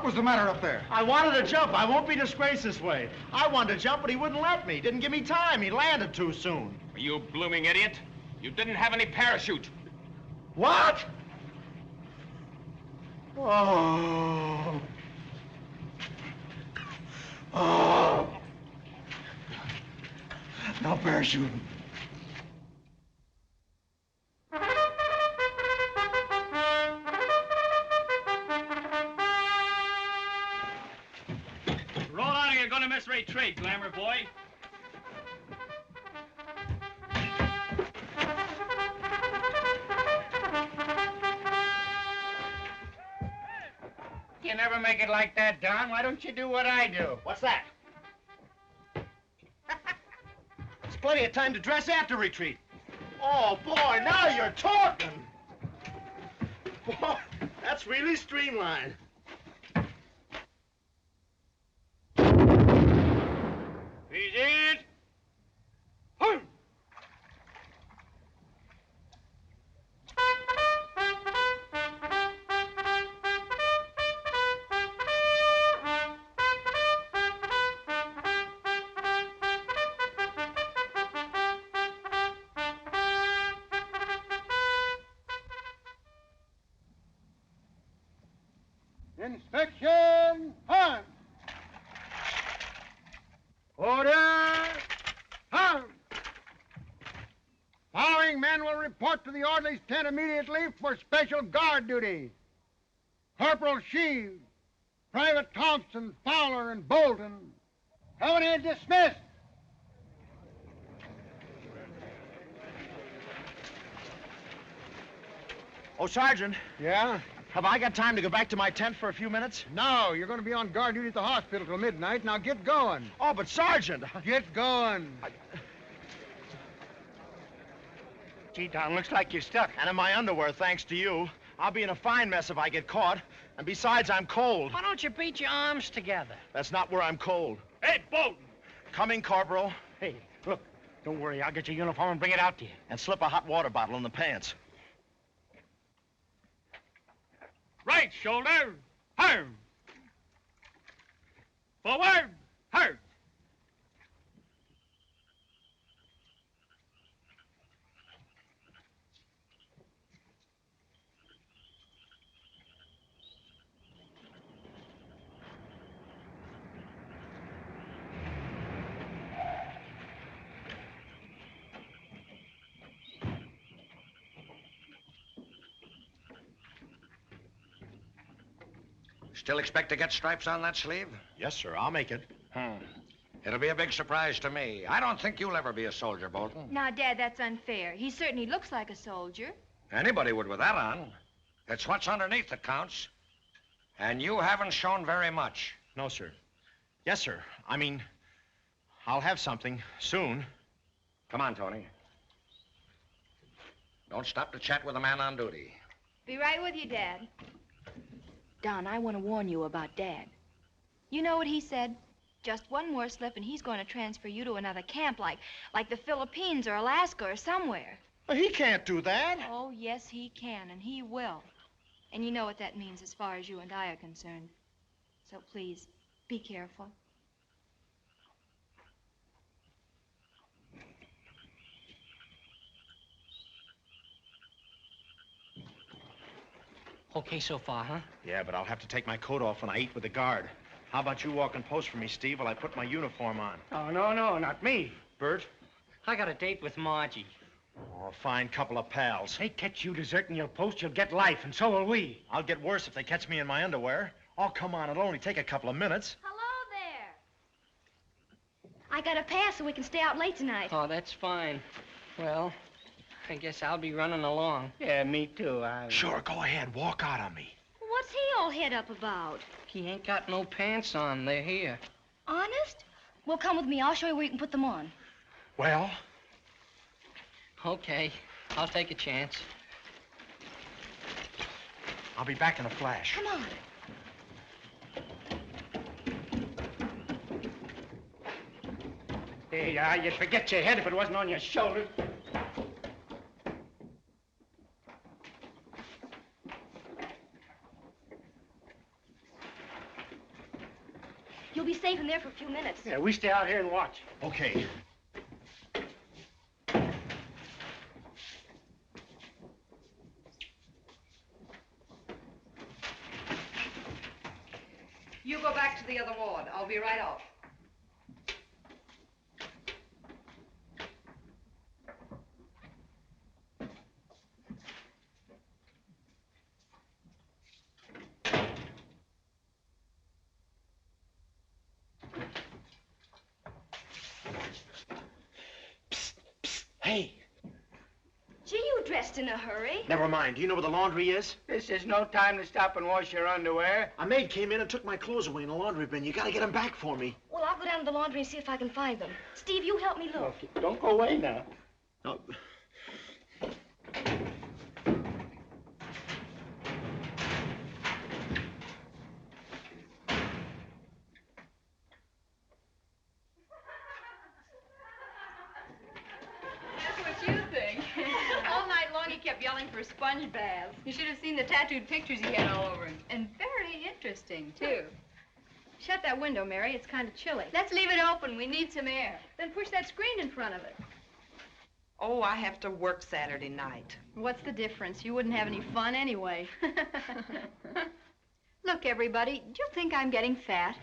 was the matter up there? I wanted to jump. I won't be disgraced this way. I wanted to jump, but he wouldn't let me. Didn't give me time. He landed too soon. You blooming idiot. You didn't have any parachute. What? Oh. Oh. No parachute. Roll on or you're gonna miss retreat, Glamour boy. You never make it like that, Don. Why don't you do what I do? What's that? There's plenty of time to dress after retreat. Oh, boy, now you're talking. Boy, that's really streamlined. He's in. Inspection, on. Order, on. Following men will report to the orderly's tent immediately for special guard duty. Corporal Sheaves, Private Thompson, Fowler, and Bolton. Company dismissed. Oh, Sergeant. Yeah? Have I got time to go back to my tent for a few minutes? No, you're going to be on guard duty at the hospital till midnight. Now get going. Oh, but Sergeant. Get going. Gee, Don, looks like you're stuck. And in my underwear, thanks to you. I'll be in a fine mess if I get caught. And besides, I'm cold. Why don't you beat your arms together? That's not where I'm cold. Hey, Bolton! Coming, Corporal. Hey, look, don't worry. I'll get your uniform and bring it out to you. And slip a hot water bottle in the pants. Right shoulder, hard. Forward, hard. Still expect to get stripes on that sleeve? Yes, sir. I'll make it. It'll be a big surprise to me. I don't think you'll ever be a soldier, Bolton. Now, Dad, that's unfair. He certainly looks like a soldier. Anybody would with that on. It's what's underneath that counts. And you haven't shown very much. No, sir. Yes, sir. I mean, I'll have something soon. Come on, Tony. Don't stop to chat with a man on duty. Be right with you, Dad. Don, I want to warn you about Dad. You know what he said? Just one more slip and he's going to transfer you to another camp like the Philippines or Alaska or somewhere. Well, he can't do that. Oh, yes, he can, and he will. And you know what that means as far as you and I are concerned. So please, be careful. Okay so far, huh? Yeah, but I'll have to take my coat off when I eat with the guard. How about you walk and post for me, Steve, while I put my uniform on? Oh, no, not me. Bert? I got a date with Margie. Oh, a fine couple of pals. If they catch you deserting your post, you'll get life, and so will we. I'll get worse if they catch me in my underwear. Oh, come on, it'll only take a couple of minutes. Hello there. I got a pass so we can stay out late tonight. Oh, that's fine. Well, I guess I'll be running along. Yeah, me too. Sure, go ahead. Walk out on me. What's he all head up about? He ain't got no pants on. They're here. Honest? Well, come with me. I'll show you where you can put them on. Well? Okay, I'll take a chance. I'll be back in a flash. Come on. Hey, you'd forget your head if it wasn't on your shoulders. safe in there for a few minutes. Yeah, we stay out here and watch. Okay. You go back to the other ward. I'll be right off. Hey, Gee, you dressed in a hurry. never mind. Do you know where the laundry is? This is no time to stop and wash your underwear. A maid came in and took my clothes away in the laundry bin. You gotta get them back for me. Well, I'll go down to the laundry and see if I can find them. Steve, you help me look. Don't go away now. No. That's what you think. All night long he kept yelling for sponge baths. You should have seen the tattooed pictures he had all over him. And very interesting, too. Shut that window, Mary. It's kind of chilly. Let's leave it open. We need some air. Then push that screen in front of it. Oh, I have to work Saturday night. What's the difference? You wouldn't have any fun anyway. Look, everybody, do you think I'm getting fat?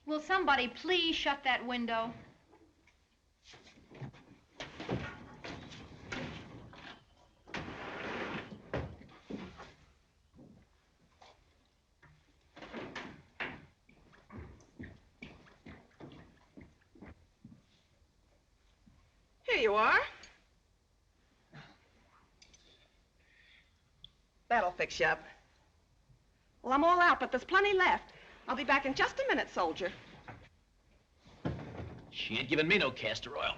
Will somebody please shut that window? Here you are. That'll fix you up. Well, I'm all out, but there's plenty left. I'll be back in just a minute, soldier. She ain't giving me no castor oil.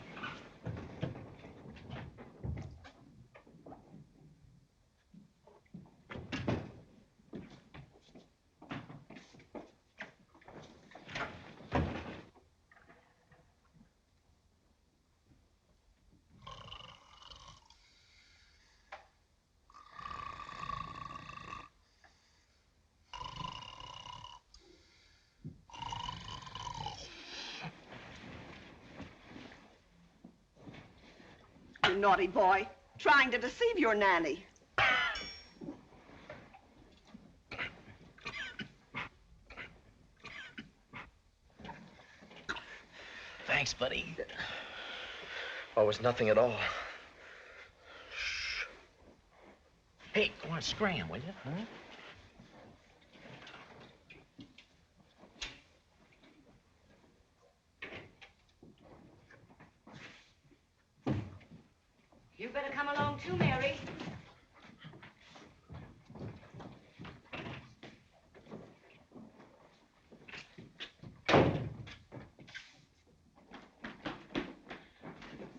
You naughty boy, trying to deceive your nanny. Thanks, buddy. Oh, it's nothing at all. Shh. Hey, go on, scram, will you? Huh? You better come along too, Mary.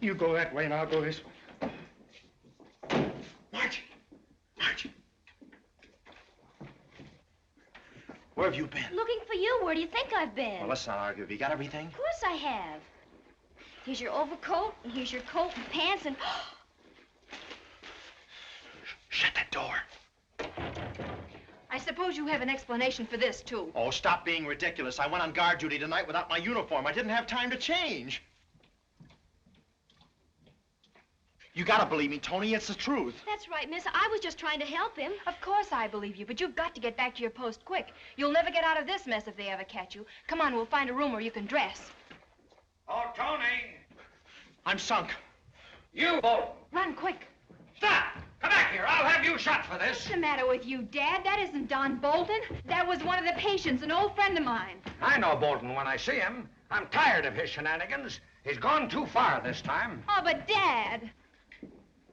You go that way and I'll go this way. Margie! Margie! Where have you been? Looking for you. Where do you think I've been? Well, let's not argue. Have you got everything? Of course I have. Here's your overcoat, and here's your coat and pants, and... Shut that door. I suppose you have an explanation for this, too. Oh, stop being ridiculous. I went on guard duty tonight without my uniform. I didn't have time to change. You gotta believe me, Tony. It's the truth. That's right, miss. I was just trying to help him. Of course I believe you, but you've got to get back to your post quick. You'll never get out of this mess if they ever catch you. Come on, we'll find a room where you can dress. Oh, Tony! I'm sunk. You, Bolton! Run, quick. Stop! Come back here. I'll have you shot for this. What's the matter with you, Dad? That isn't Don Bolton. That was one of the patients, an old friend of mine. I know Bolton when I see him. I'm tired of his shenanigans. He's gone too far this time. Oh, but Dad...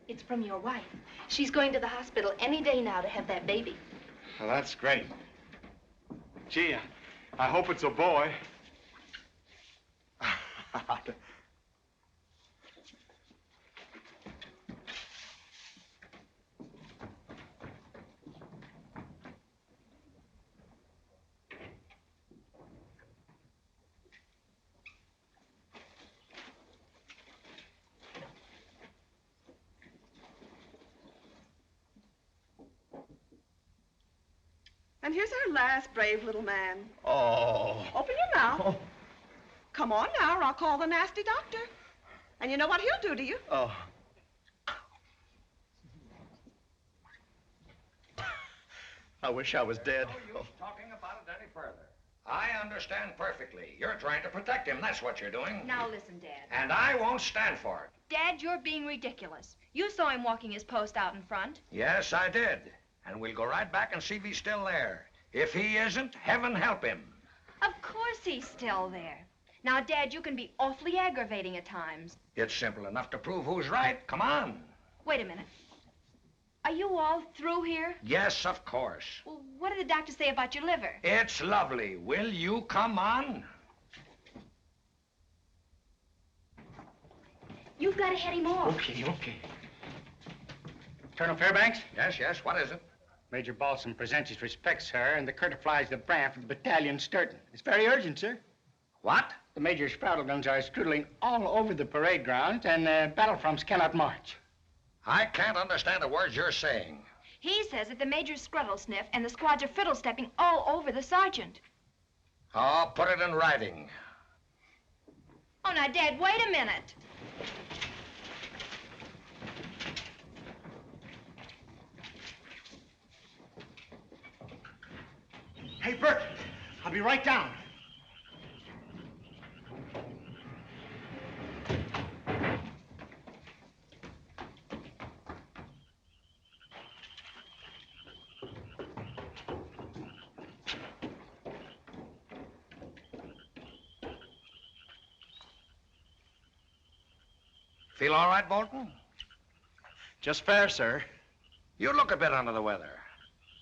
It's from your wife. She's going to the hospital any day now to have that baby. Well, that's great. Gee, I hope it's a boy. And here's our last brave little man. Oh. Open your mouth. Oh. Come on now, or I'll call the nasty doctor. And you know what he'll do to you? Oh. I wish I was dead. No use talking about it any further. I understand perfectly. You're trying to protect him. That's what you're doing. Now listen, Dad. And I won't stand for it. Dad, you're being ridiculous. You saw him walking his post out in front. Yes, I did. And we'll go right back and see if he's still there. If he isn't, heaven help him. Of course he's still there. Now, Dad, you can be awfully aggravating at times. It's simple enough to prove who's right. Come on. Wait a minute. Are you all through here? Yes, of course. Well, what did the doctor say about your liver? It's lovely. Will you come on? You've got to head him off. Okay. Colonel Fairbanks? Yes, what is it? Major Balsam presents his respects, sir, and the Curta flies the brand for the battalion Sturton. It's very urgent, sir. What? The Major's Sproutle guns are strudling all over the parade grounds, and battlefronts cannot march. I can't understand a word you're saying. He says that the Major's scruttle sniff and the squads are fiddle-stepping all over the sergeant. Oh, put it in writing. Oh, now, Dad, wait a minute. Hey, Bert, I'll be right down. Feel all right, Bolton? Just fair, sir. You look a bit under the weather.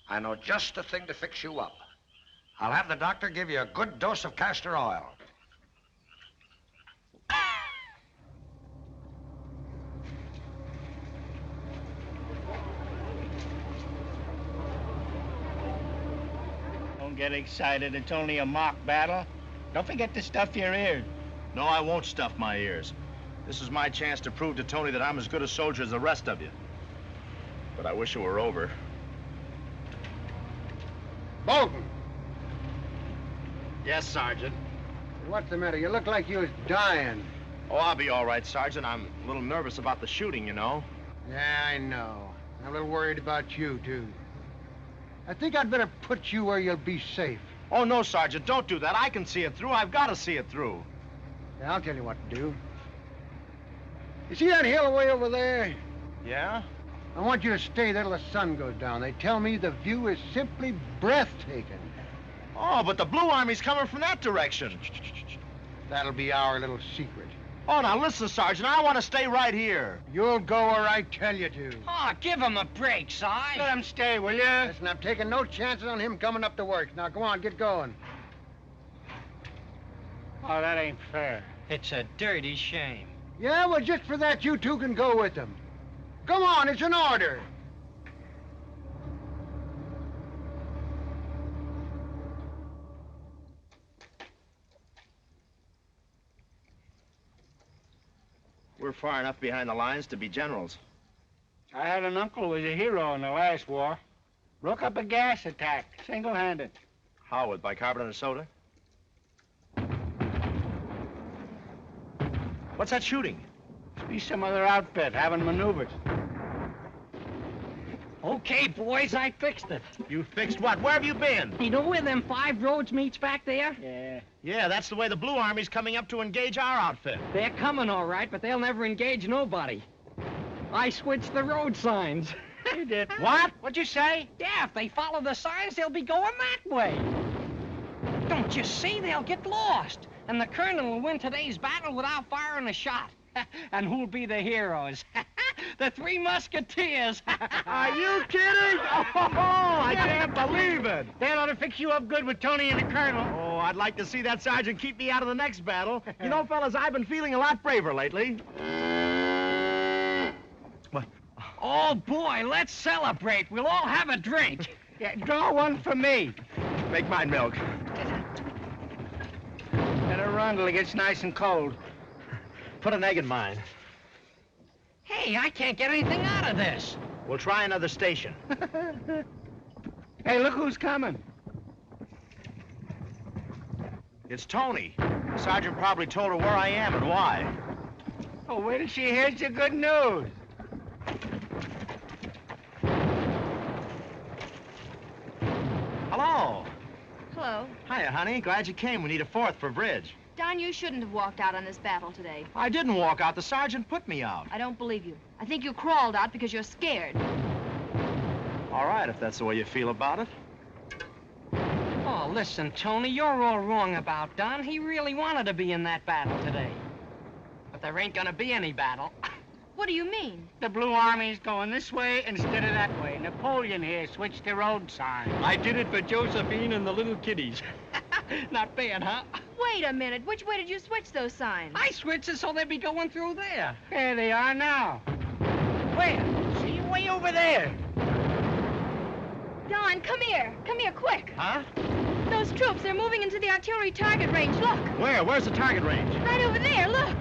I know just the thing to fix you up. I'll have the doctor give you a good dose of castor oil. Don't get excited. It's only a mock battle. Don't forget to stuff your ears. No, I won't stuff my ears. This is my chance to prove to Tony that I'm as good a soldier as the rest of you. But I wish it were over. Bolton! Yes, Sergeant. What's the matter? You look like you was dying. Oh, I'll be all right, Sergeant. I'm a little nervous about the shooting, you know. Yeah, I know. I'm a little worried about you, too. I think I'd better put you where you'll be safe. Oh, no, Sergeant, don't do that. I can see it through. I've got to see it through. Yeah, I'll tell you what to do. You see that hill way over there? Yeah? I want you to stay there till the sun goes down. They tell me the view is simply breathtaking. Oh, but the Blue Army's coming from that direction. That'll be our little secret. Oh, now listen, Sergeant, I want to stay right here. You'll go where I tell you to. Oh, give him a break, Si. Let him stay, will you? Listen, I'm taking no chances on him coming up to work. Now, go on, get going. Oh, that ain't fair. It's a dirty shame. Yeah, well, just for that, you two can go with them. Come on, it's an order. We're far enough behind the lines to be generals. I had an uncle who was a hero in the last war. Broke up a gas attack, single-handed. How, with bicarbonate of soda? What's that shooting? Must be some other outfit having maneuvers. Okay, boys, I fixed it. You fixed what? Where have you been? You know where them 5 roads meets back there? Yeah. Yeah, that's the way the Blue Army's coming up to engage our outfit. They're coming all right, but they'll never engage nobody. I switched the road signs. You did. What? What'd you say? Yeah, if they follow the signs, they'll be going that way. Don't you see? They'll get lost. And the colonel will win today's battle without firing a shot. And who'll be the heroes? The 3 Musketeers. Are you kidding? Oh, I can't believe it. They ought to fix you up good with Tony and the colonel. Oh, I'd like to see that sergeant keep me out of the next battle. You know, fellas, I've been feeling a lot braver lately. What? Oh, boy, let's celebrate. We'll all have a drink. Yeah, draw one for me. Make mine milk. Better run till it gets nice and cold. Put an egg in mine. Hey, I can't get anything out of this. We'll try another station. Hey, look who's coming. It's Tony. The sergeant probably told her where I am and why. Oh, wait till she hears the good news. Hello. Hello. Hiya, honey. Glad you came. We need a fourth for bridge. Don, you shouldn't have walked out on this battle today. I didn't walk out. The sergeant put me out. I don't believe you. I think you crawled out because you're scared. All right, if that's the way you feel about it. Oh, listen, Tony, you're all wrong about Don. He really wanted to be in that battle today. But there ain't gonna be any battle. What do you mean? The Blue Army's going this way instead of that way. Napoleon here switched the road sign. I did it for Josephine and the little kiddies. Not bad, huh? Wait a minute. Which way did you switch those signs? I switched it so they'd be going through there. There they are now. Where? See, way over there. Don, come here. Come here, quick. Huh? Those troops, they're moving into the artillery target range. Look. Where? Where's the target range? Right over there, look.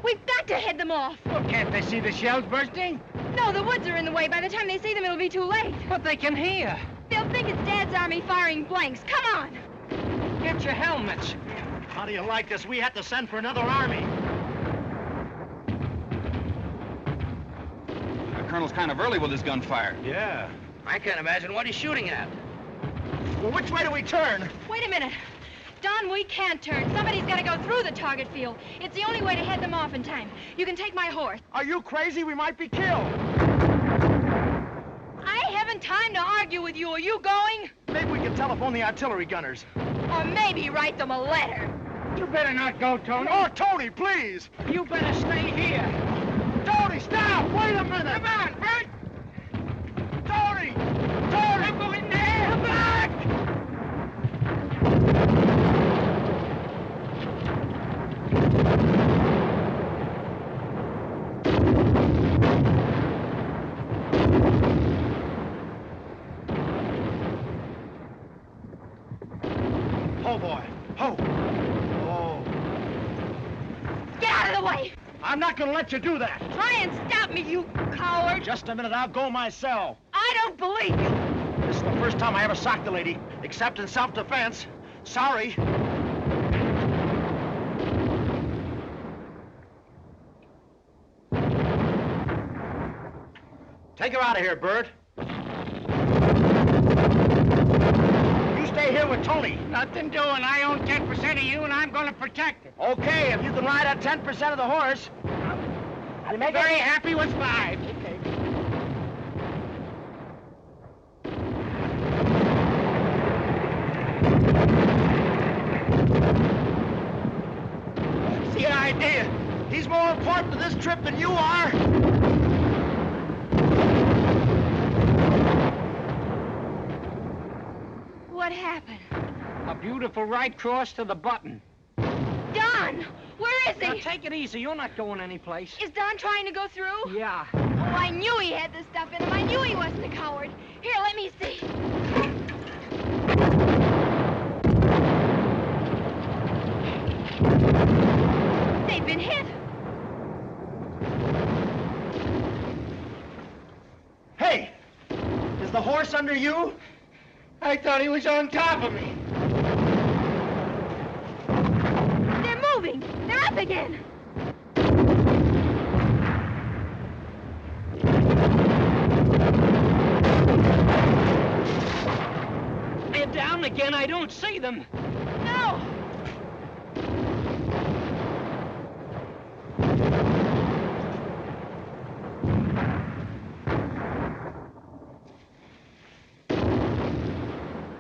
We've got to head them off. Well, can't they see the shells bursting? No, the woods are in the way. By the time they see them, it'll be too late. But they can hear. They'll think it's Dad's army firing blanks. Come on. Get your helmets. How do you like this? We had to send for another army. The colonel's kind of early with his gunfire. Yeah. I can't imagine what he's shooting at. Well, which way do we turn? Wait a minute. Don, we can't turn. Somebody's got to go through the target field. It's the only way to head them off in time. You can take my horse. Are you crazy? We might be killed. I haven't time to argue with you. Are you going? Maybe we can telephone the artillery gunners. Or maybe write them a letter. You better not go, Tony. Oh, Tony, please. You better stay here. Tony, stop! Wait a minute! Come on, Bert! Tony! Tony! I'm going there! Come back! Oh, boy. Oh. Oh. Get out of the way! I'm not gonna let you do that. Try and stop me, you coward! Just a minute, I'll go myself. I don't believe you. This is the first time I ever socked a lady, except in self-defense. Sorry. Take her out of here, Bert. You stay here with Tony. Nothing doing. I own 10% of you, and I'm going to protect it. Okay, if you can ride at 10% of the horse. I'll be very happy with 5. Okay. That's the idea. He's more important to this trip than you are. What happened? A beautiful right cross to the button. Don! Where is he? Now, take it easy. You're not going anyplace. Is Don trying to go through? Yeah. Oh, I knew he had the stuff in him. I knew he wasn't a coward. Here, let me see. They've been hit. Hey! Is the horse under you? I thought he was on top of me. They're moving. They're up again. They're down again. I don't see them. No.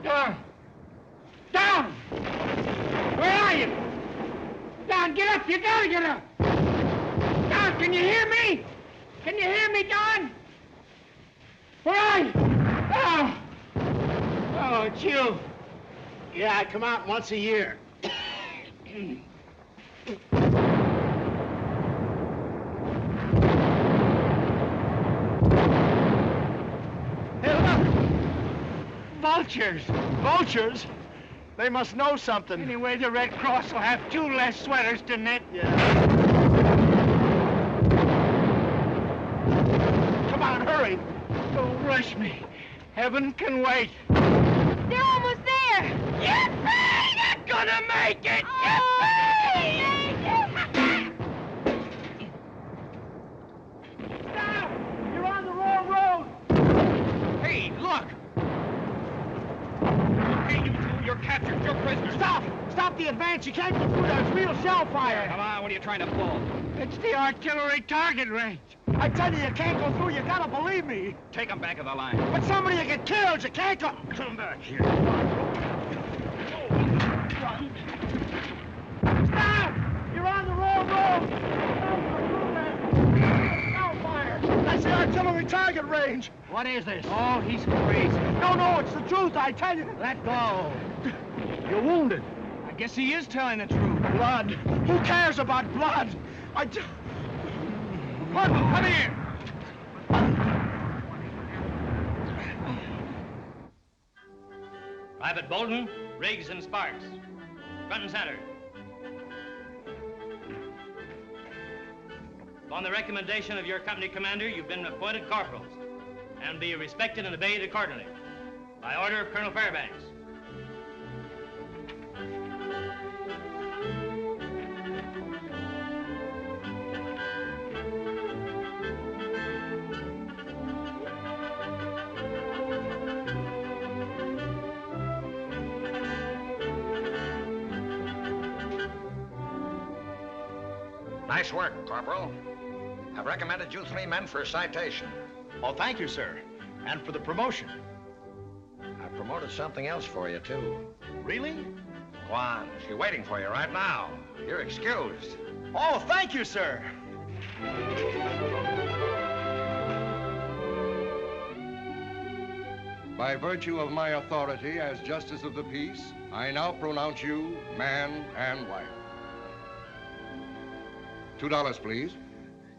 Don! Don! Where are you? Don, get up! You gotta get up! Don, can you hear me? Can you hear me, Don? Where are you? Oh! Oh, it's you. Yeah, I come out once a year. Vultures! Vultures? They must know something. Anyway, the Red Cross will have 2 less sweaters to knit. Yeah. Come on, hurry. Don't rush me. Heaven can wait. They're almost there. Yippee! You're gonna make it! Yippee! Stop! You're on the wrong road! Hey, look! Hey, you two, you're captured. You're prisoners. Stop! Stop the advance! You can't go through there. It's real shell fire. Come on, what are you trying to pull? It's the artillery target range. I tell you can't go through. You gotta believe me. Take them back of the line. But somebody will get killed. You can't go. Come back here. Run. Stop! You're on the wrong road. Shell fire. That's the artillery target range. What is this? Oh, he's crazy. No, it's the truth. I tell you. Let go. You're wounded. I guess he is telling the truth. Blood. Who cares about blood? Come here! Private Bolton, Riggs, and Sparks. Front and center. Upon the recommendation of your company commander, you've been appointed corporals and be respected and obeyed accordingly. By order of Colonel Fairbanks. Nice work, Corporal. I've recommended you 3 men for citation. Oh, thank you, sir. And for the promotion. I've promoted something else for you, too. Really? Go on. She's waiting for you right now. You're excused. Oh, thank you, sir. By virtue of my authority as Justice of the Peace, I now pronounce you man and wife. $2, please.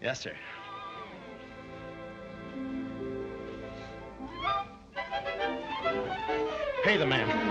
Yes, sir. Pay the man.